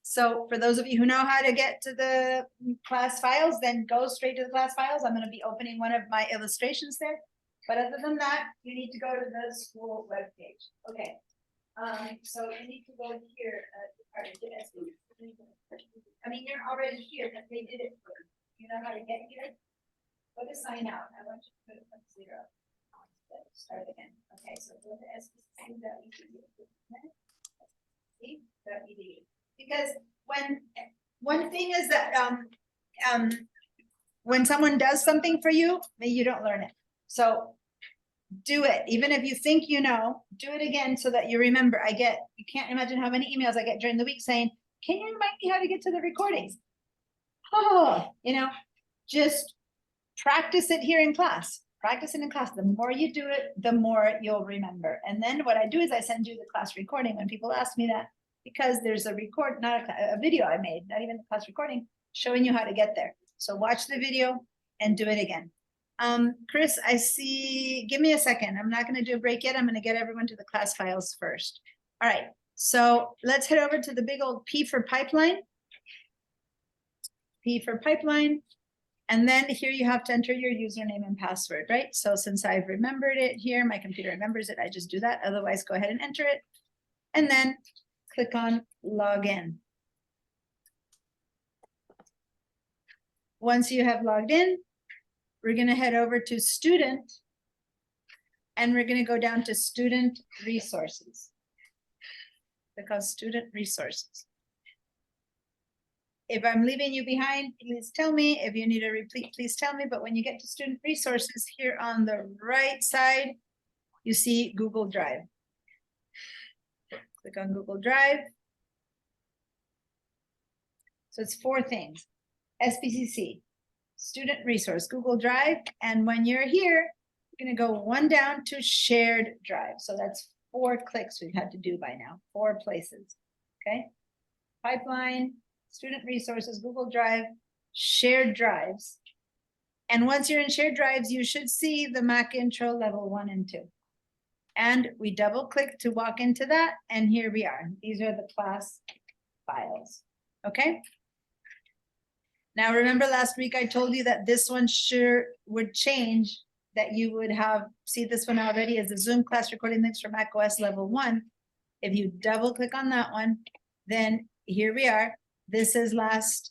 So for those of you who know how to get to the class files, then go straight to the class files. I'm going to be opening one of my illustrations there. But other than that, you need to go to the school web page. Okay. So you need to go here. I mean, you're already here, but they did it for you. You know how to get here? Go to sign out. I want you to put it from 0. Start again. Okay, so go to sbcc.edu. Because one thing is that when someone does something for you, maybe you don't learn it. So do it. Even if you think you know, do it again so that you remember. You can't imagine how many emails I get during the week saying, can you remind me how to get to the recordings? Oh, just practice it here in class. Practice it in class. The more you do it, the more you'll remember. And then what I do is I send you the class recording when people ask me that, because there's a video I made, not even the class recording, showing you how to get there. So watch the video and do it again. Chris, I see, give me a second. I'm not going to do a break yet. I'm going to get everyone to the class files first. All right. So let's head over to the big old P for pipeline. P for pipeline. And then here you have to enter your username and password, right? So since I've remembered it here, my computer remembers it, I just do that. Otherwise, go ahead and enter it. And then click on login. Once you have logged in, we're going to head over to student. And we're going to go down to student resources. Because student resources. If I'm leaving you behind, please tell me. If you need a repeat, please tell me. But when you get to student resources here on the right side, you see Google Drive. Click on Google Drive. So it's 4 things. SBCC, student resource, Google Drive. And when you're here, you're going to go 1 down to shared drive. So that's 4 clicks we've had to do by now, 4 places. Okay. Pipeline, student resources, Google Drive, shared drives. And once you're in shared drives, you should see the Mac intro level 1 and 2. And we double click to walk into that. And here we are. These are the class files. Okay. Now, remember last week, I told you that this one sure would change, that you would see this one already as a Zoom class recording links for macOS level 1. If you double click on that one, then here we are. This is last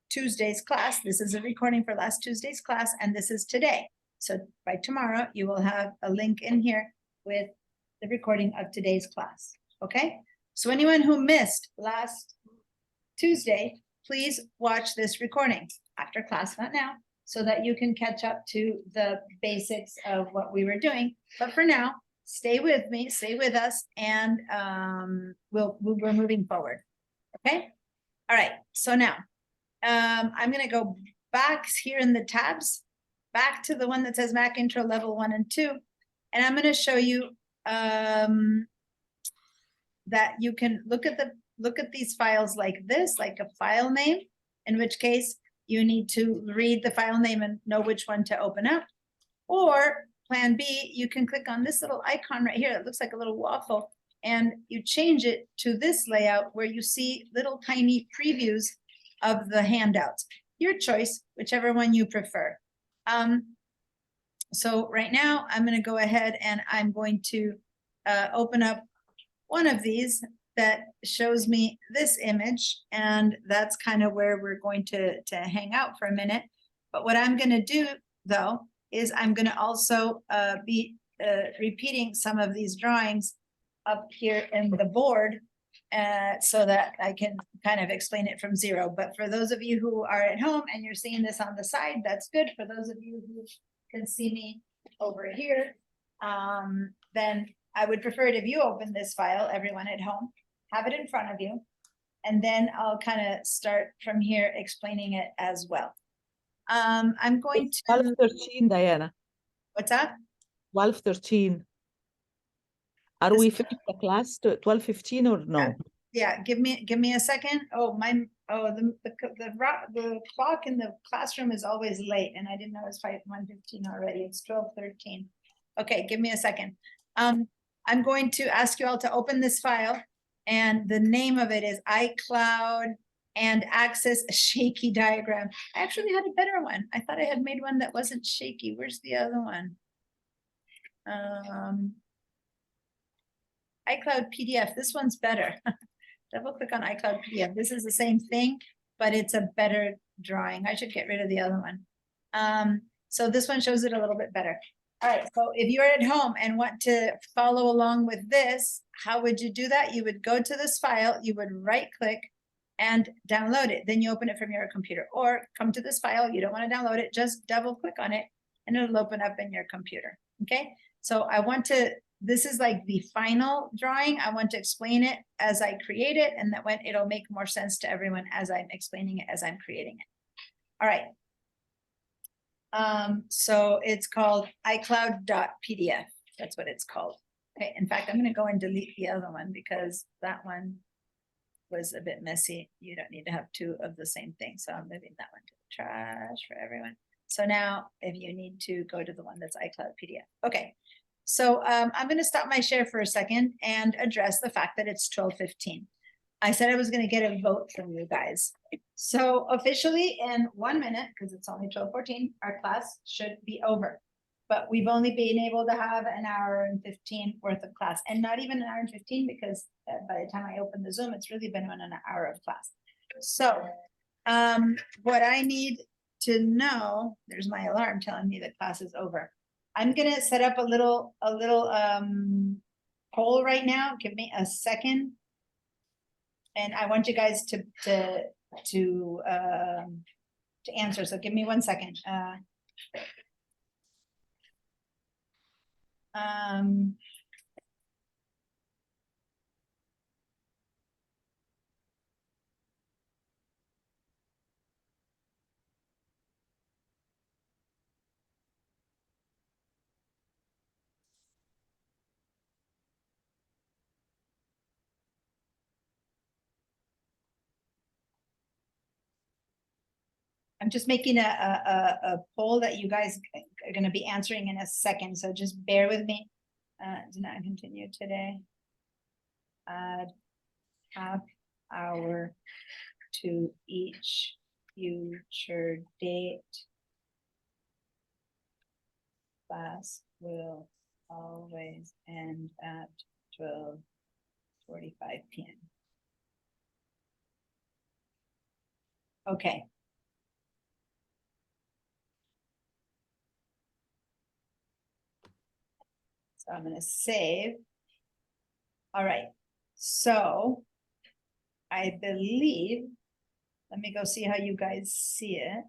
Tuesday's class. This is a recording for last Tuesday's class, and this is today. So by tomorrow, you will have a link in here with the recording of today's class, okay? So anyone who missed last Tuesday, please watch this recording after class, not now, so that you can catch up to the basics of what we were doing. But for now, stay with me, stay with us, and we're moving forward, okay? All right, so now, I'm gonna go back here in the tabs, back to the one that says Mac Intro Level 1 and 2, and I'm gonna show you that you can look at these files like this, like a file name, in which case you need to read the file name and know which one to open up. Or plan B, you can click on this little icon right here that looks like a little waffle, and you change it to this layout where you see little tiny previews of the handouts. Your choice, whichever one you prefer. So right now I'm going to go ahead and I'm going to open up one of these that shows me this image, and that's kind of where we're going to hang out for a minute. But what I'm going to do though is I'm going to also be repeating some of these drawings up here in the board so that I can kind of explain it from zero. But for those of you who are at home and you're seeing this on the side, that's good. For those of you who can see me over here, then I would prefer it if you open this file, everyone at home, have it in front of you, and then I'll kind of start from here explaining it as well. I'm going It's to, 12:13, Diana. what's that? 12:13. Are This- we finished the class to 12:15 or no? Yeah, give me a second. Oh, the clock in the classroom is always late, and I didn't know it was 1:15 already. It's 12:13. Okay, give me a second. I'm going to ask you all to open this file, and the name of it is iCloud and Access Shaky Diagram. I actually had a better one. I thought I had made one that wasn't shaky. Where's the other one? iCloud PDF. This one's better. Double click on iCloud PDF. This is the same thing, but it's a better drawing. I should get rid of the other one. So this one shows it a little bit better. All right, so if you're at home and want to follow along with this, how would you do that? You would go to this file, you would right click and download it. Then you open it from your computer, or come to this file. You don't want to download it, just double click on it and it'll open up in your computer. Okay, so this is like the final drawing. I want to explain it as I create it, and that when it'll make more sense to everyone as I'm explaining it, as I'm creating it. All right. So it's called iCloud.pdf. That's what it's called. Okay, in fact, I'm going to go and delete the other one because that one was a bit messy. You don't need to have two of the same thing. So I'm moving that one to the trash for everyone. So now if you need to go to the one that's iCloud PDF. Okay, so I'm going to stop my share for a second and address the fact that it's 12:15. I said I was going to get a vote from you guys. So officially in 1 minute, because it's only 12:14, our class should be over. But we've only been able to have an hour and 15 worth of class, and not even an hour and 15, because by the time I open the Zoom, it's really been on an hour of class. So what I need to know, there's my alarm telling me that class is over. I'm going to set up a little poll right now. Give me a second. And I want you guys to answer. So give me 1 second. I'm just making a poll that you guys are going to be answering in a second. So just bear with me. Do not continue today. Add half hour to each future date. Class will always end at 12:45 p.m. Okay, So I'm gonna save. All right, so I believe, let me go see how you guys see it.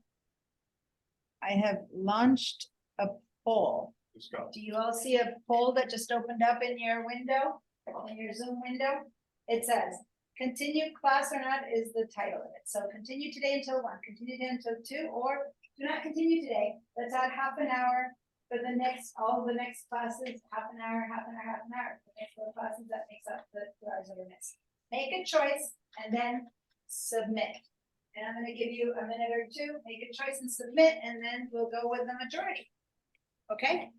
I have launched a poll. Let's go. Do you all see a poll that just opened up in your window, in your Zoom window? It says, continue class or not is the title of it. So continue today until 1, continue today until 2, or do not continue today. Let's add half an hour for the next, all the next classes, half an hour, half an hour, half an hour. The next 4 classes, that makes up the 2 hours that are missed. Make a choice and then submit. And I'm gonna give you a minute or 2, make a choice and submit, and then we'll go with the majority. Okay?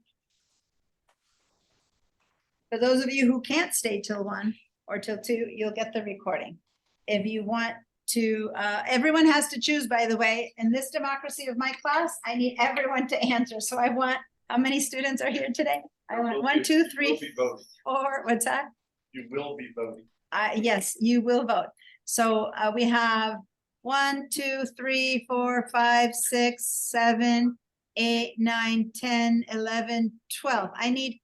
For those of you who can't stay till 1 or till 2, you'll get the recording. If you want to, everyone has to choose, by the way. In this democracy of my class, I need everyone to answer. So I want, how many students are here today? I want 1, 2, 3, 4, what's that? You will be voting. Yes, you will vote. So we have 1, 2, 3, 4, 5, 6, 7, 8, 9, 10, 11, 12. I need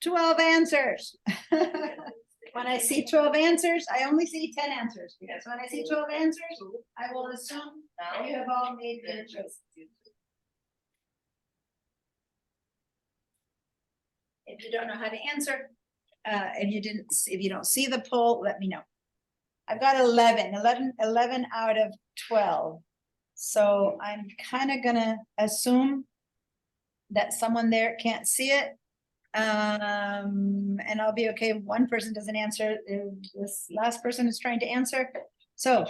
12 answers. When I see 12 answers, I only see 10 answers, because when I see 12 answers, I will assume you have all made your choices. If you don't know how to answer, if you don't see the poll, let me know. I've got 11 out of 12. So I'm kind of gonna assume that someone there can't see it. And I'll be okay if one person doesn't answer, if this last person is trying to answer. So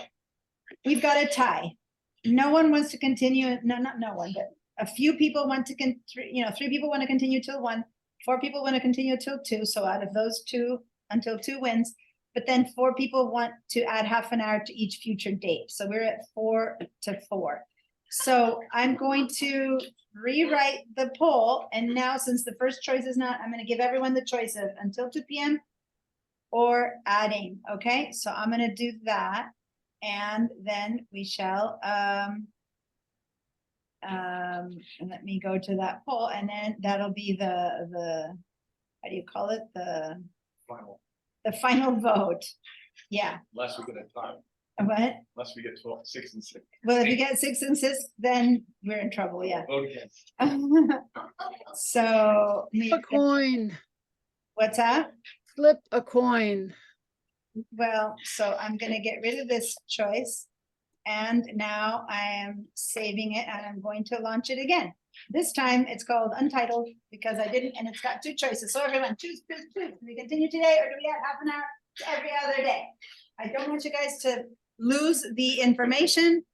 we've got a tie. No one wants to continue, not no one, but a few people want to, 3 people want to continue till 1, 4 people want to continue till 2. So out of those 2, until 2 wins, but then 4 people want to add half an hour to each future date. So we're at 4 to 4. So I'm going to rewrite the poll. And now, since the first choice is not, I'm going to give everyone the choice of until 2 p.m. or adding. Okay, so I'm going to do that. And then we shall, and let me go to that poll, and then that'll be the, how do you call it? The final vote. Yeah. Unless we get a time, What? unless we get 12, 6 and 6. Well, if you get 6 and 6, then we're in trouble, yeah. Vote against. So. A coin, What's that? flip a coin. Well, so I'm gonna get rid of this choice. And now I am saving it and I'm going to launch it again. This time it's called Untitled because I didn't, and it's got 2 choices. So everyone choose. Do we continue today or do we add half an hour to every other day? I don't want you guys to lose the information.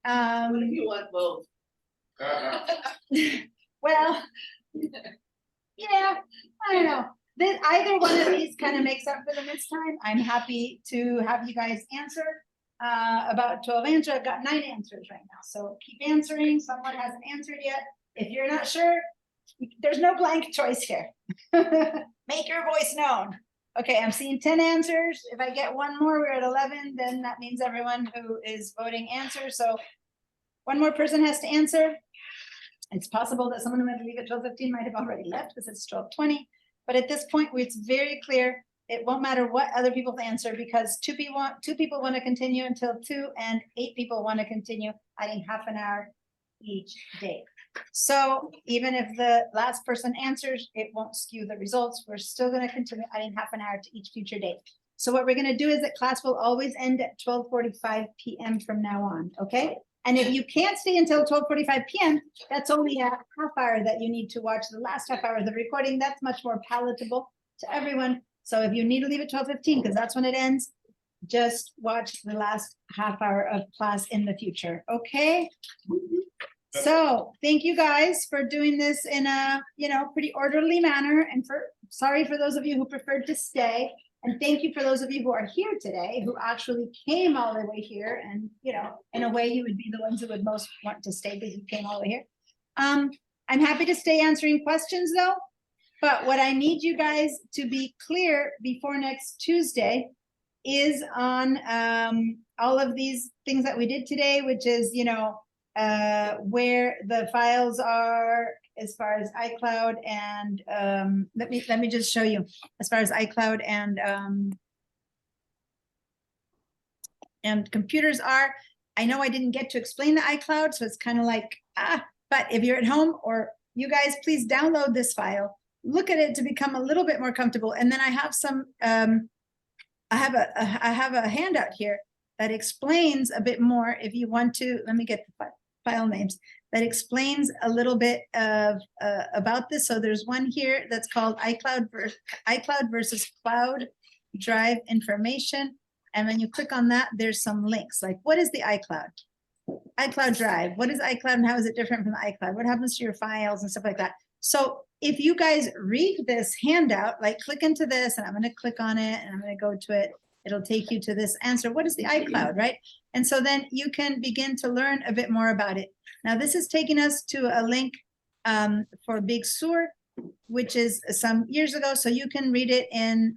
What if you want both? Well, yeah, I don't know. Either one of these kind of makes up for the missed time. I'm happy to have you guys answer. About 12 answers. I've got 9 answers right now. So keep answering. Someone hasn't answered yet. If you're not sure, there's no blank choice here. Make your voice known. Okay, I'm seeing 10 answers. If I get one more, we're at 11. Then that means everyone who is voting answers. So one more person has to answer. It's possible that someone who had to leave at 12:15 might have already left because it's 12:20. But at this point, it's very clear. It won't matter what other people answer because 2 people want to continue until 2 and 8 people want to continue adding half an hour each day. So even if the last person answers, it won't skew the results. We're still going to continue adding half an hour to each future date. So what we're going to do is that class will always end at 12:45 p.m. from now on. Okay. And if you can't stay until 12:45 p.m., that's only a half hour that you need to watch the last half hour of the recording. That's much more palatable to everyone. So if you need to leave at 12:15, because that's when it ends, just watch the last half hour of class in the future, okay? So thank you guys for doing this in a, pretty orderly manner, and sorry for those of you who preferred to stay. And thank you for those of you who are here today, who actually came all the way here. And, in a way you would be the ones who would most want to stay because you came all the way here. I'm happy to stay answering questions though. But what I need you guys to be clear before next Tuesday is on all of these things that we did today, which is, where the files are as far as iCloud and, let me just show you as far as iCloud and computers are. I know I didn't get to explain the iCloud, so it's kind of like, but if you're at home or you guys, please download this file, look at it to become a little bit more comfortable. And then I have some, I have a handout here that explains a bit more if you want to. Let me get the file names that explains a little bit of about this. So there's one here that's called iCloud versus Cloud Drive Information. And when you click on that, there's some links like, what is the iCloud? iCloud Drive. What is iCloud and how is it different from the iCloud? What happens to your files and stuff like that? So if you guys read this handout, like click into this, and I'm going to click on it and I'm going to go to it. It'll take you to this answer. What is the iCloud, right? And so then you can begin to learn a bit more about it. Now, this is taking us to a link for Big Sur, which is some years ago. So you can read it in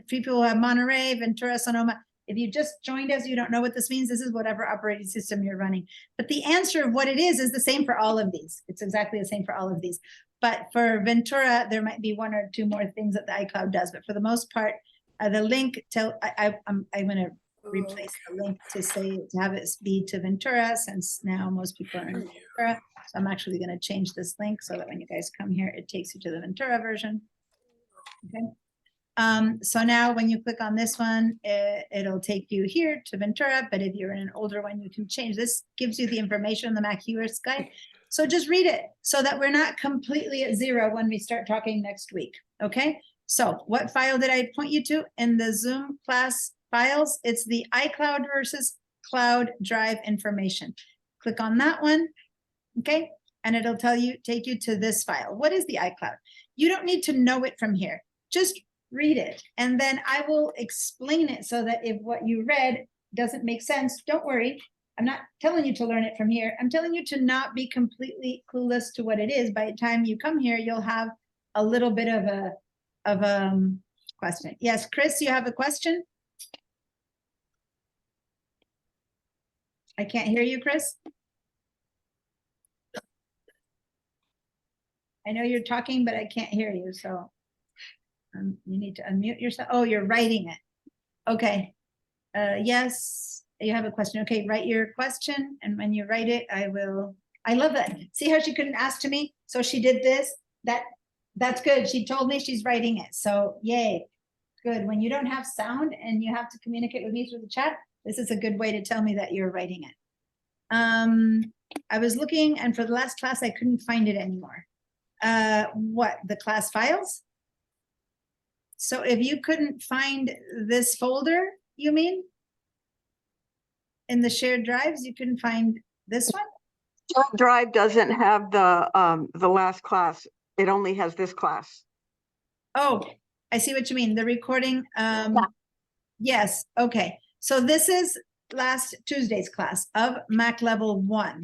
people who have Monterey, Ventura, Sonoma. If you just joined us, you don't know what this means. This is whatever operating system you're running. But the answer of what it is the same for all of these. It's exactly the same for all of these. But for Ventura, there might be one or two more things that the iCloud does. But for the most part, the link I'm going to replace the link to say to have it be to Ventura, since now most people are in Ventura. So I'm actually going to change this link so that when you guys come here, it takes you to the Ventura version. Okay. So now when you click on this one, it'll take you here to Ventura, but if you're in an older one, you can change. This gives you the information on the Mac US guide. So just read it so that we're not completely at zero when we start talking next week, okay? So what file did I point you to in the Zoom class files? It's the iCloud versus Cloud Drive Information. Click on that one, okay? And it'll take you to this file. What is the iCloud? You don't need to know it from here. Just read it, and then I will explain it so that if what you read doesn't make sense, don't worry. I'm not telling you to learn it from here. I'm telling you to not be completely clueless to what it is. By the time you come here, you'll have a little bit of a question. Yes, Chris, you have a question? I can't hear you, Chris. I know you're talking, but I can't hear you, so you need to unmute yourself. Oh, you're writing it. Okay. Yes, you have a question. Okay, write your question. And when you write it, I love that. See how she couldn't ask to me? So she did this. That's good. She told me she's writing it. So yay. Good. When you don't have sound and you have to communicate with me through the chat, this is a good way to tell me that you're writing it. I was looking, and for the last class, I couldn't find it anymore. What, the class files? So if you couldn't find this folder, you mean? In the shared drives, you couldn't find this one? Shared drive doesn't have the last class. It only has this class. Oh, I see what you mean. The recording. Yes. Okay. So this is last Tuesday's class of Mac Level 1.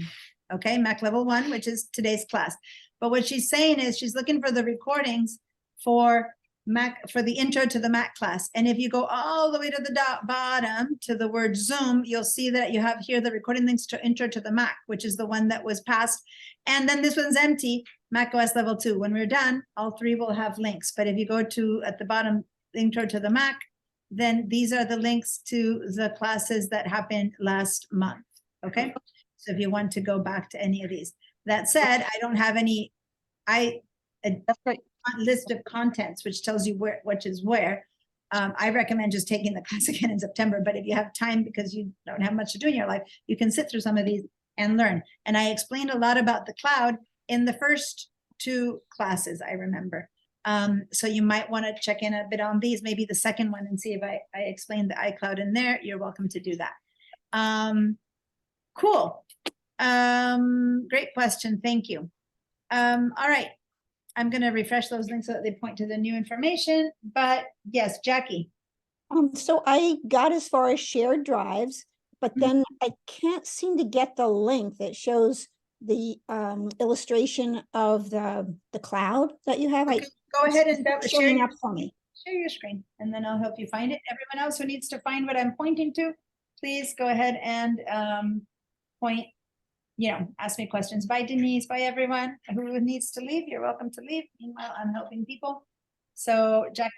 Okay. Mac Level 1, which is today's class. But what she's saying is she's looking for the recordings for Mac, for the intro to the Mac class. And if you go all the way to the bottom to the word Zoom, you'll see that you have here the recording links to intro to the Mac, which is the one that was passed. And then this one's empty, Mac OS Level 2. When we're done, all three will have links. But if you go to at the bottom, intro to the Mac, then these are the links to the classes that happened last month. Okay. So if you want to go back to any of these. That said, I don't have any, That's right. list of contents, which tells you which is where. I recommend just taking the class again in September, but if you have time because you don't have much to do in your life, you can sit through some of these and learn. And I explained a lot about the cloud in the first two classes, I remember. So you might want to check in a bit on these, maybe the second one, and see if I explained the iCloud in there. You're welcome to do that. Cool. Great question. Thank you. All right. I'm going to refresh those links so that they point to the new information. But yes, Jackie. So I got as far as shared drives, but then I can't seem to get the link that shows the illustration of the cloud that you have. Okay, go ahead and showing up for me. Share your screen, and then I'll help you find it. Everyone else who needs to find what I'm pointing to, please go ahead and point ask me questions. Bye Denise, bye everyone. Who needs to leave, you're welcome to leave. Meanwhile, I'm helping people. So Jackie,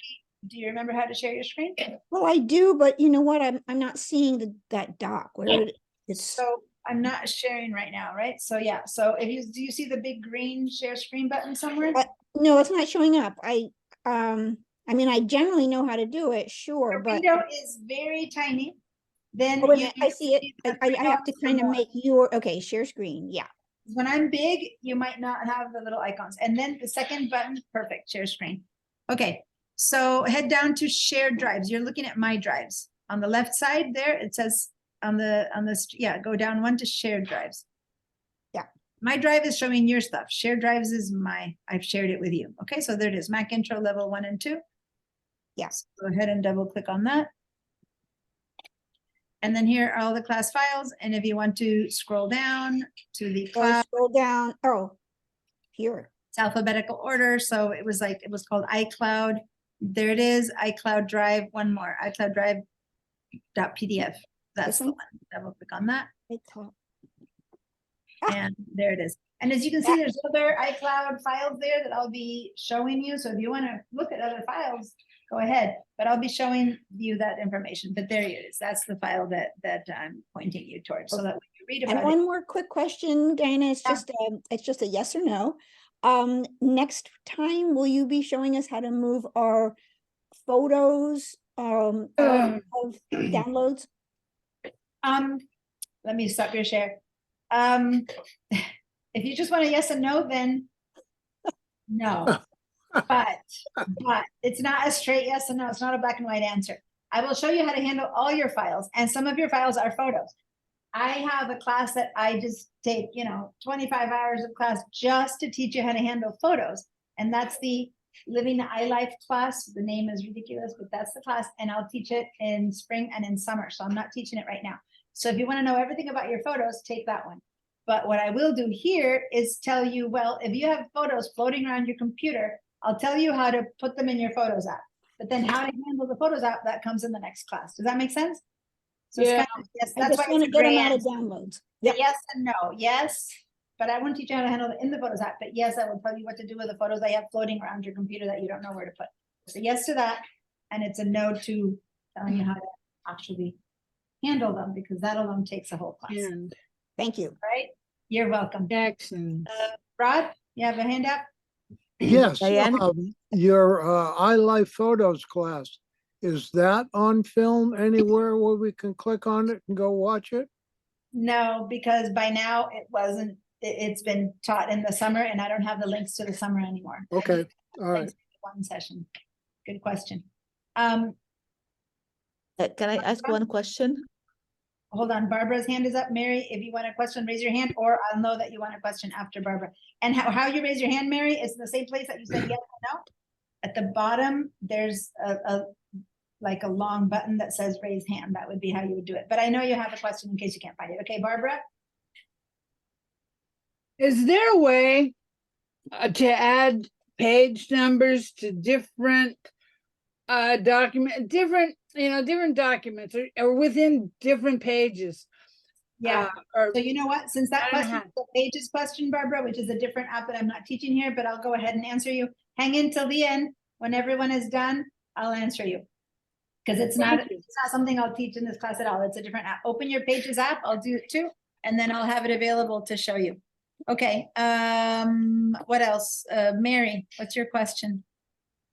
do you remember how to share your screen? Well, I do, but you know what? I'm not seeing that doc where it's, So I'm not sharing right now, right? So yeah, so do you see the big green share screen button somewhere? no, it's not showing up. I mean, I generally know how to do it, sure, The but window is very tiny. Then oh, wait a you minute, I see it. see the I three have to dots or kind of more. make okay, share screen. Yeah. When I'm big, you might not have the little icons. And then the second button, perfect, share screen. Okay, so head down to shared drives. You're looking at my drives. On the left side there, it says yeah, go down one to shared drives. Yeah, my drive is showing your stuff. Shared drives is I've shared it with you. Okay, so there it is, Mac Intro level 1 and 2. Yes, go ahead and double click on that. And then here are all the class files. And if you want to scroll down to the class, Scroll down. Oh, here. it's alphabetical order. So it was called iCloud. There it is, iCloud Drive. One more, iCloud Drive.pdf. That's the one. Double click on that. And there it is. And as you can see, there's other iCloud files there that I'll be showing you. So if you want to look at other files, go ahead, but I'll be showing you that information. But there it is. That's the file that I'm pointing you towards, so that when you read And about one it. more quick question, Diana, it's just a yes or no. Next time, will you be showing us how to move our photos of downloads? Let me stop your share. If you just want a yes and no, then no. But it's not a straight yes and no. It's not a black and white answer. I will show you how to handle all your files, and some of your files are photos. I have a class that I just take, 25 hours of class just to teach you how to handle photos. And that's the Living the iLife class. The name is ridiculous, but that's the class. And I'll teach it in spring and in summer. So I'm not teaching it right now. So if you want to know everything about your photos, take that one. But what I will do here is tell you, well, if you have photos floating around your computer, I'll tell you how to put them in your Photos app. But then how to handle the Photos app, that comes in the next class. Does that make sense? So it's kind of, yes, I that's just why want it's to a get them gray out of answer. downloads. The yes and no, yes, but I won't teach you how to handle it in the Photos app, but yes, I will tell you what to do with the photos I have floating around your computer that you don't know where to put. So yes to that, and it's a no to telling you how to actually handle them, because that alone takes a whole class. Thank you. Right? You're welcome. Jackson. Rod, you have a hand up? Yes, Diane? your iLife Photos class, is that on film anywhere where we can click on it and go watch it? No, because by now it wasn't, it's been taught in the summer, and I don't have the links to the summer anymore. Okay, all right. One session. Good question. Can I ask one question? Hold on, Barbara's hand is up. Mary, if you want a question, raise your hand, or I'll know that you want a question after Barbara. And how you raise your hand, Mary, is the same place that you said yes or no. At the bottom, there's like a long button that says raise hand. That would be how you would do it. But I know you have a question in case you can't find it. Okay, Barbara? Is there a way to add page numbers to different different documents or within different pages? Yeah. Or So you know what, since that I don't question, know. is the pages question, Barbara, which is a different app that I'm not teaching here, but I'll go ahead and answer you. Hang in till the end. When everyone is done, I'll answer you. Because it's not something I'll teach in this class at all. It's a different app. Open your pages app. I'll do it too. And then I'll have it available to show you. Okay, what else? Mary, what's your question?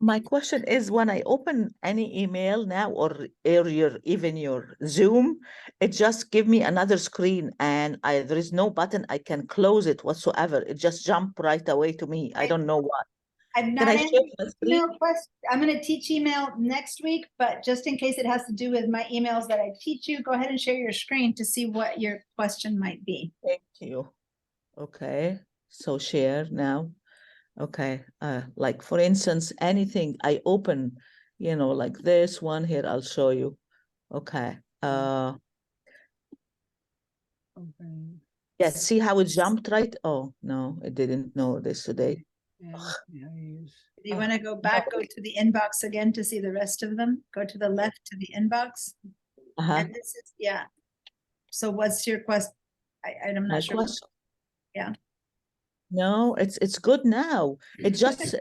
My question is, when I open any email now or even your Zoom, it just give me another screen, and there is no button I can close it whatsoever. It just jump right away to me. I don't know why. I'm Can not I answering share my screen? email question. I'm going to teach email next week, but just in case it has to do with my emails that I teach you, go ahead and share your screen to see what your question might be. Thank you. Okay, so share now. Okay, like for instance, anything I open, like this one here, I'll show you. Okay. Yeah, see how it jumped right? Oh, no, it didn't know this today. Do you want to go back, go to the inbox again to see the rest of them? Go to the left to the inbox. Uh-huh. And this is, yeah. So what's your question? I'm My not sure. question, No, it's good now. It just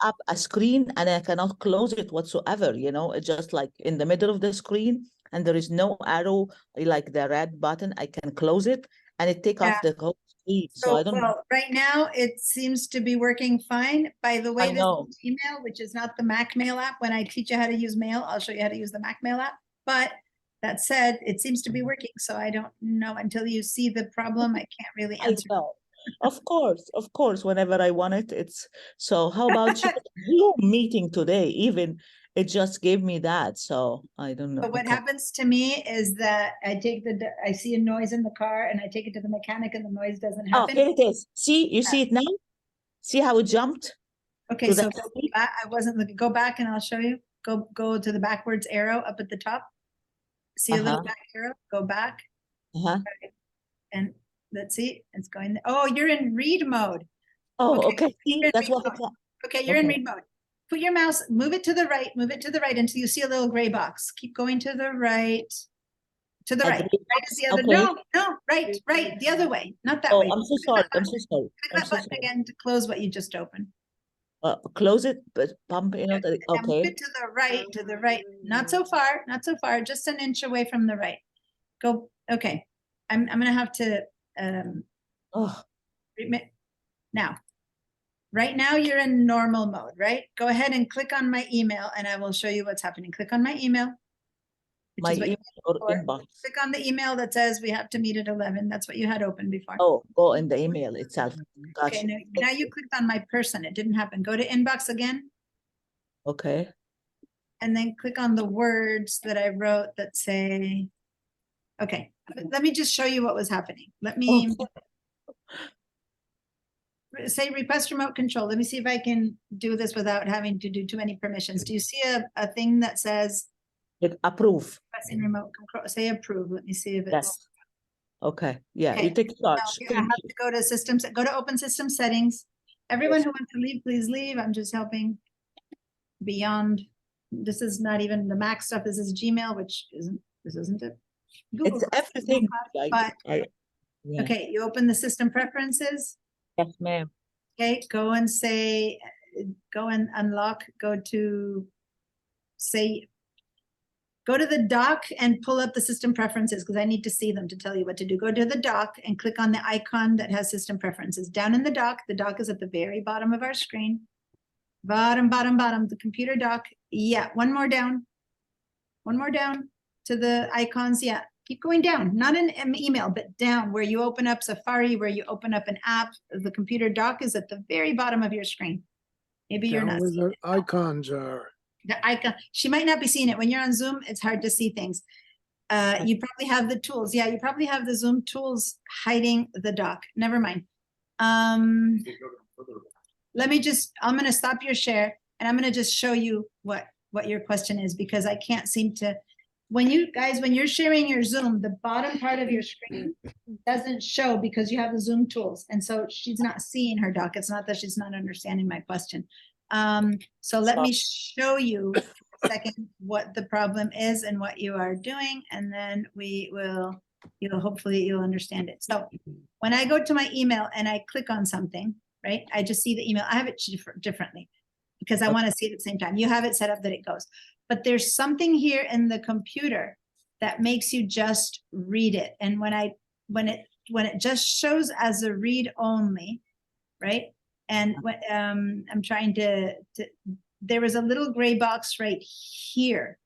up a screen and I cannot close it whatsoever, you know, it's just like in the middle of the screen and there is no arrow like the red button. I can close it and it take off the whole screen. So I don't know. Well, right now, it seems to be working fine. By the way, I this know. is email, which is not the Mac Mail app. When I teach you how to use mail, I'll show you how to use the Mac Mail app. But that said, it seems to be working. So I don't know until you see the problem. I can't really I answer. know. Of course, whenever I want it, it's so how about you? Zoom meeting today, even it just gave me that. So I don't know. But what Okay. happens to me is that I see a noise in the car and I take it to the mechanic and the noise doesn't Oh, happen. here it is. See, you see it now? See how it jumped? Okay, to so the- I wasn't looking, go back and I'll show you. Go to the backwards arrow up at the top. See a little Uh-huh. back arrow, go back Uh-huh. and let's see, it's going, oh, you're in read mode. Oh, Okay, okay. See, you're in that's read what mode. it's. Okay, you're in Okay. read mode. Put your mouse, move it to the right until you see a little gray box. Keep going to the right. To the A right. gray Right is the other, okay. no, right, the other way, not that Oh, way. I'm so Click sorry. that I'm button. so sorry. Click I'm that so button sorry. again to close what you just opened. Close it, but pump, you know, Now move okay. it to the right, not so far, just an inch away from the right. Go, okay, I'm gonna have to, Oh, now. Right now, you're in normal mode, right? Go ahead and click on my email and I will show you what's happening. Click on my email. which my is what you email or before. inbox. Click on the email that says we have to meet at 11. That's what you had open before. Oh, go in the email itself. Gotcha. Okay, now you clicked on my person. It didn't happen. Go to inbox again Okay. and then click on the words that I wrote that say, okay, let me just show you what was happening. Let me say request remote control. Let me see if I can do this without having to do too many permissions. Do you see a thing that says Hit approve. requesting remote control? Say approve. Let me see if it's. Yes. Okay. Yeah, Okay. you take Now, charge. I have to go to systems, go to open system settings. Everyone Yes. who wants to leave, please leave. I'm just helping beyond. This is not even the Mac stuff. This is Gmail, which isn't it? Google It's Plus is everything. not, Like, but yeah. okay, you open the system preferences. Yes, ma'am. Okay, go and say, go and unlock, go to say, go to the dock and pull up the system preferences because I need to see them to tell you what to do. Go to the dock and click on the icon that has system preferences. Down in the dock is at the very bottom of our screen. Bottom, the computer dock. Yeah, one more down. One more down to the icons. Yeah, keep going down, not in email, but down where you open up Safari, where you open up an app. The computer dock is at the very bottom of your screen. Maybe you're Down not where seeing the icons are. the icon. She might not be seeing it. When you're on Zoom, it's hard to see things. You probably have the tools. Yeah, you probably have the Zoom tools hiding the dock. Never mind. Let me just, I'm going to stop your share and I'm going to just show you what your question is because I can't seem to, when you're sharing your Zoom, the bottom part of your screen doesn't show because you have the Zoom tools. And so she's not seeing her doc. It's not that she's not understanding my question. So let me show you for a second what the problem is and what you are doing. And then hopefully you'll understand it. So when I go to my email and I click on something, right? I just see the email. I have it differently because I want to see it at the same time. You have it set up that it goes. But there's something here in the computer that makes you just read it. And when it just shows as a read only, right? And when I'm trying to there was a little gray box right here.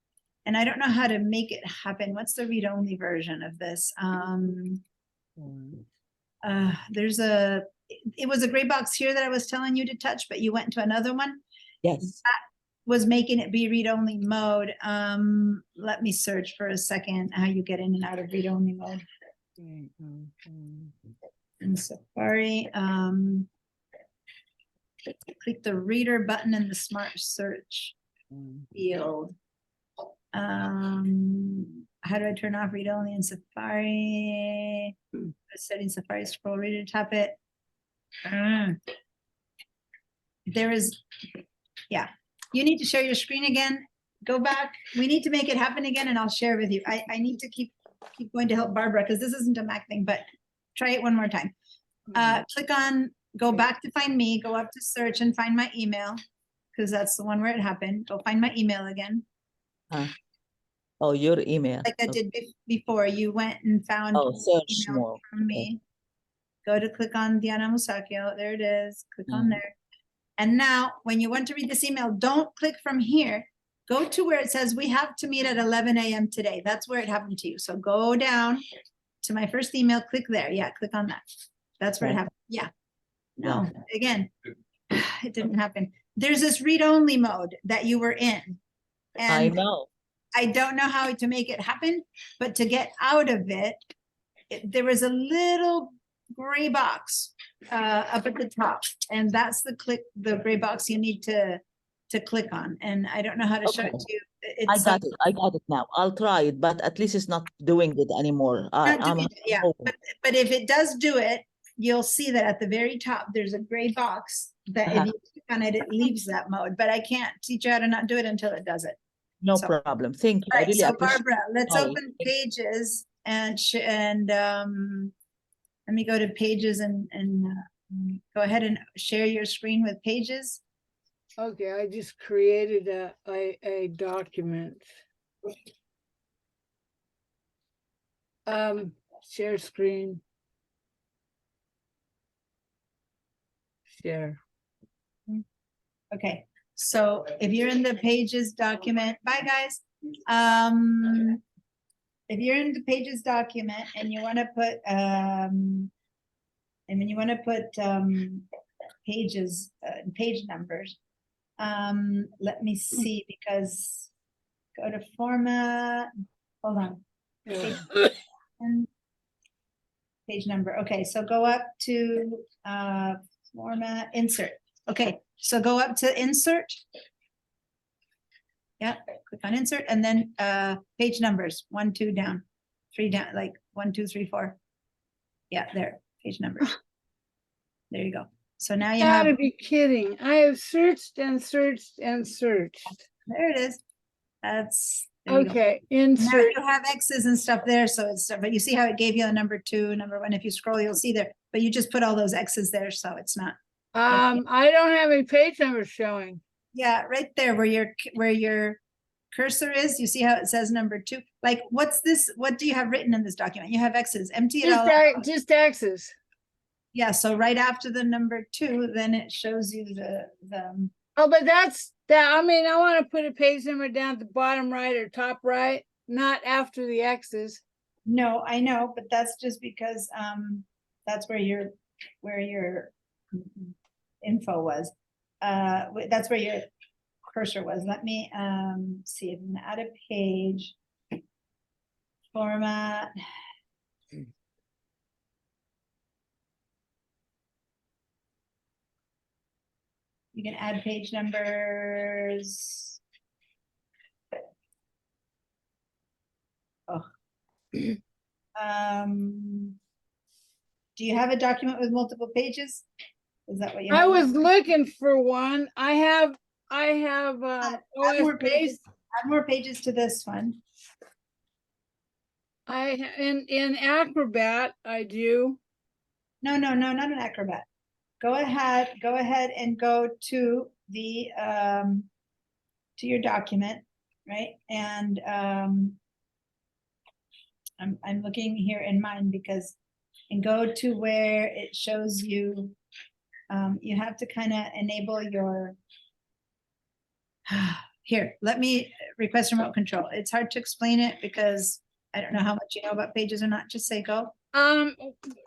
And I don't know how to make it happen. What's the read only version of this? It was a gray box here that I was telling you to touch, but you went into another one. Yes. That was making it be read-only mode. Let me search for a second how you get in and out of read-only mode. In Safari, click the reader button in the smart search field. How do I turn off read-only in Safari? Setting Safari scroll reader, tap it. There is, yeah. You need to share your screen again. Go back. We need to make it happen again and I'll share with you. I need to keep going to help Barbara because this isn't a Mac thing, but try it one more time. Click on, go back to find me, go up to search and find my email. Cause that's the one where it happened. Go find my email again. Oh, your email. Like I Okay. did before, you went and found Oh, search email more. from me. Go to click on Diana Musacchio. There it is. Click on Mhm. there. And now, when you want to read this email, don't click from here. Go to where it says we have to meet at 11 a.m. today. That's where it happened to you. So go down to my first email, click there. Yeah, click on that. That's where it Okay. happened. Yeah. No, again, it didn't happen. There's this read-only mode that you were in. I And know. I don't know how to make it happen, but to get out of it, there was a little gray box up at the top, and that's the gray box you need to click on. And I don't know how to show it Okay. to you. I It's got it. I got it now. I'll try it, but at least it's not doing it anymore. not I'm doing it, yeah, hoping. but if it does do it, you'll see that at the very top, there's a gray box that if Uh-huh. you click on it, it leaves that mode, but I can't teach you how to not do it until it does it. No So- problem. Thank you. All I right, really so appreciate Barbara, let's Sorry. open Pages and let me go to Pages and go ahead and share your screen with Pages. Okay, I just created a document. Share screen. Share. Okay, so if you're in the Pages document, bye guys. If you're in the Pages document and you want to put, pages, page numbers, let me see, because go to format, hold on. And page number, okay, so go up to format, insert. Okay, so go up to insert. Yeah, click on insert and then page numbers, 1, 2 down, 3 down, like 1, 2, 3, 4. Yeah, there, page numbers. There you go. So now you have, Gotta be kidding. I have searched and searched and searched. there it is. That's, there you go. Okay, Now insert. you have X's and stuff there, so it's, but you see how it gave you a number 2, number 1, if you scroll, you'll see there, but you just put all those X's there, so it's not. I don't have any page numbers showing. Yeah, right there where your cursor is, you see how it says number 2? Like, what's this, what do you have written in this document? You have X's, empty it all out. Just X's. Yeah, so right after the number 2, then it shows you the, Oh, but that's that. I mean, I want to put a page number down at the bottom right or top right, not after the X's. no, I know, but that's just because, that's where your info was. That's where your cursor was. Let me, see if I can add a page. Format. You can add page numbers. Oh. Do you have a document with multiple pages? Is that what you have? I was looking for one. I have Add more OS pages. base. Add more pages to this one. In Acrobat, I do. No, not an Acrobat. Go ahead and go to the, to your document, right? And, I'm looking here in mine because, and go to where it shows you, you have to kind of enable your, here, let me request remote control. It's hard to explain it because I don't know how much you know about Pages or not. Just say go. All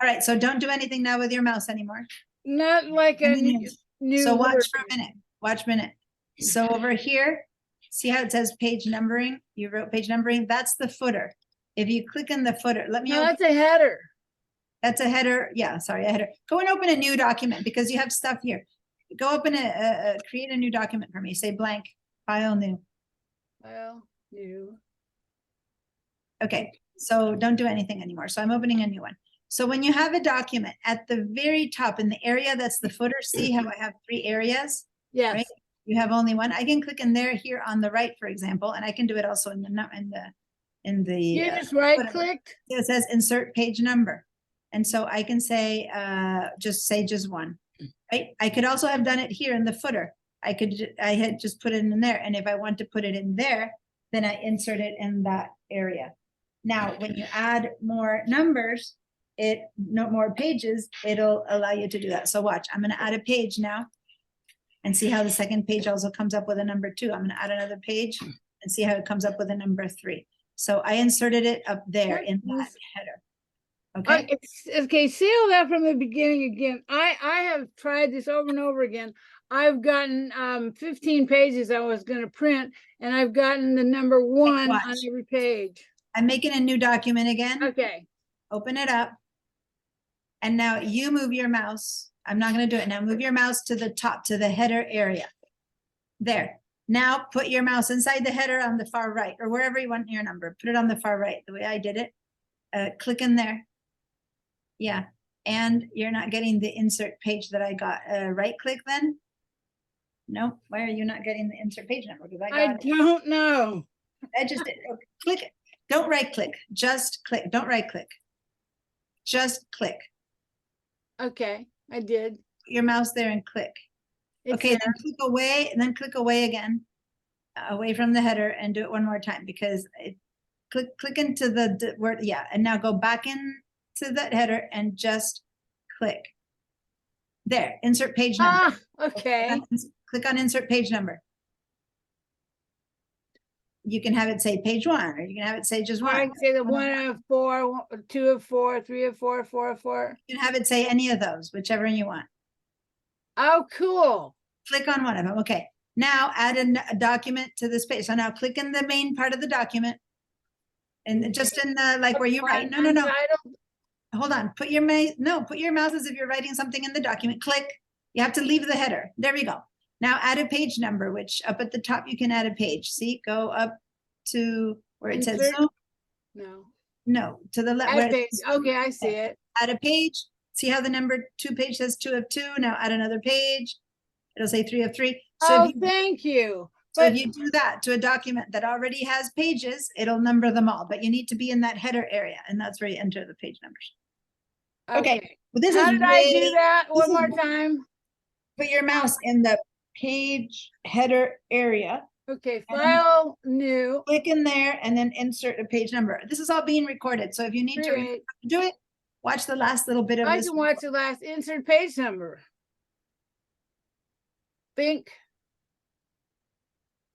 right, so don't do anything now with your mouse anymore. Not like a new. So watch word. for a minute, watch a minute. So over here, see how it says page numbering? You wrote page numbering, that's the footer. If you click in the footer, let me, No, open- that's a header. that's a header, yeah, sorry, a header. Go and open a new document because you have stuff here. Go open create a new document for me, say blank, file new. Well, new. Okay, so don't do anything anymore. So I'm opening a new one. So when you have a document at the very top in the area that's the footer, see how I have 3 areas? Yes. Right? You have only one. I can click in there here on the right, for example, and I can do it also in the You just right clicked. it says insert page number. And so I can say, just one, right? I could also have done it here in the footer. I had just put it in there. And if I want to put it in there, then I insert it in that area. Now, when you add more numbers, no more pages, it'll allow you to do that. So watch, I'm gonna add a page now and see how the second page also comes up with a number 2. I'm gonna add another page and see how it comes up with a number 3. So I inserted it up there in that header. Okay, Okay, see all that from the beginning again. I have tried this over and over again. I've gotten 15 pages I was gonna print, and I've gotten the number 1 on watch. every page. I'm making a new document again. Okay, Open it up. And now you move your mouse. I'm not gonna do it now. Move your mouse to the top, to the header area. There. Now put your mouse inside the header on the far right, or wherever you want your number. Put it on the far right, the way I did it. Click in there. Yeah, and you're not getting the insert page that I got. Right click then? No, why are you not getting the insert page number? Because I I got it. don't know. I just did. Okay, click it. Don't right click, just click. Don't right click. Just click. Okay, I did. Put your mouse there and click. It's Okay, there. then click away and then click away again. Away from the header and do it one more time because click into the word, yeah, and now go back into that header and just click. There, insert page number. Okay. Click on insert page number. You can have it say page 1, or you can have it say just Or I 1. can say the 1 of 4, 2 of 4, 3 of 4, 4 of 4. You can have it say any of those, whichever you want. Oh, cool. Click on one of them. Okay, now add a document to this page. So now click in the main part of the document. And just in the, like where you write, no. Untitled. Hold on, put your mouse as if you're writing something in the document, click. You have to leave the header. There we go. Now add a page number, which up at the top, you can add a page. See, go up to where it says, Insert? No. to the left. Add page. Okay, I see it. Add a page. See how the number 2 page says 2 of 2. Now add another page. It'll say 3 of 3. So Oh, thank you. So if you do that to a document that already has pages, it'll number them all, but you need to be in that header area, and that's where you enter the page numbers. Okay, well, this How is did I do way- that? this One is more way- time. Put your mouse in the page header area. Okay, And file new. Click in there and then insert a page number. This is all being recorded, so if you need to Create. do it, watch the last little bit of I this. can watch the last insert page number. Think.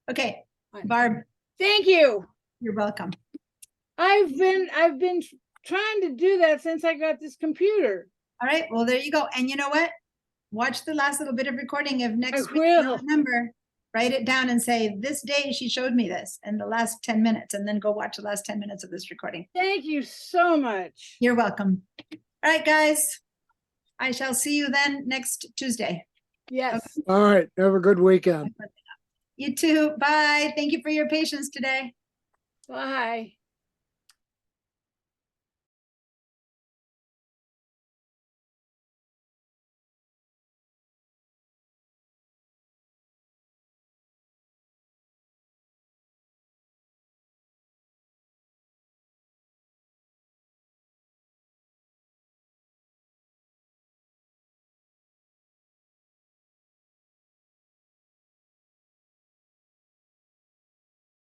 Okay, Barb, Thank you. you're welcome. I've been trying to do that since I got this computer. All right, well, there you go. And you know what? Watch the last little bit of recording of next week. will. Remember, write it down and say, this day she showed me this in the last 10 minutes, and then go watch the last 10 minutes of this recording. Thank you so much. You're welcome. All right, guys. I shall see you then next Tuesday. Yes. All right, have a good weekend. You too. Bye. Thank you for your patience today. Bye.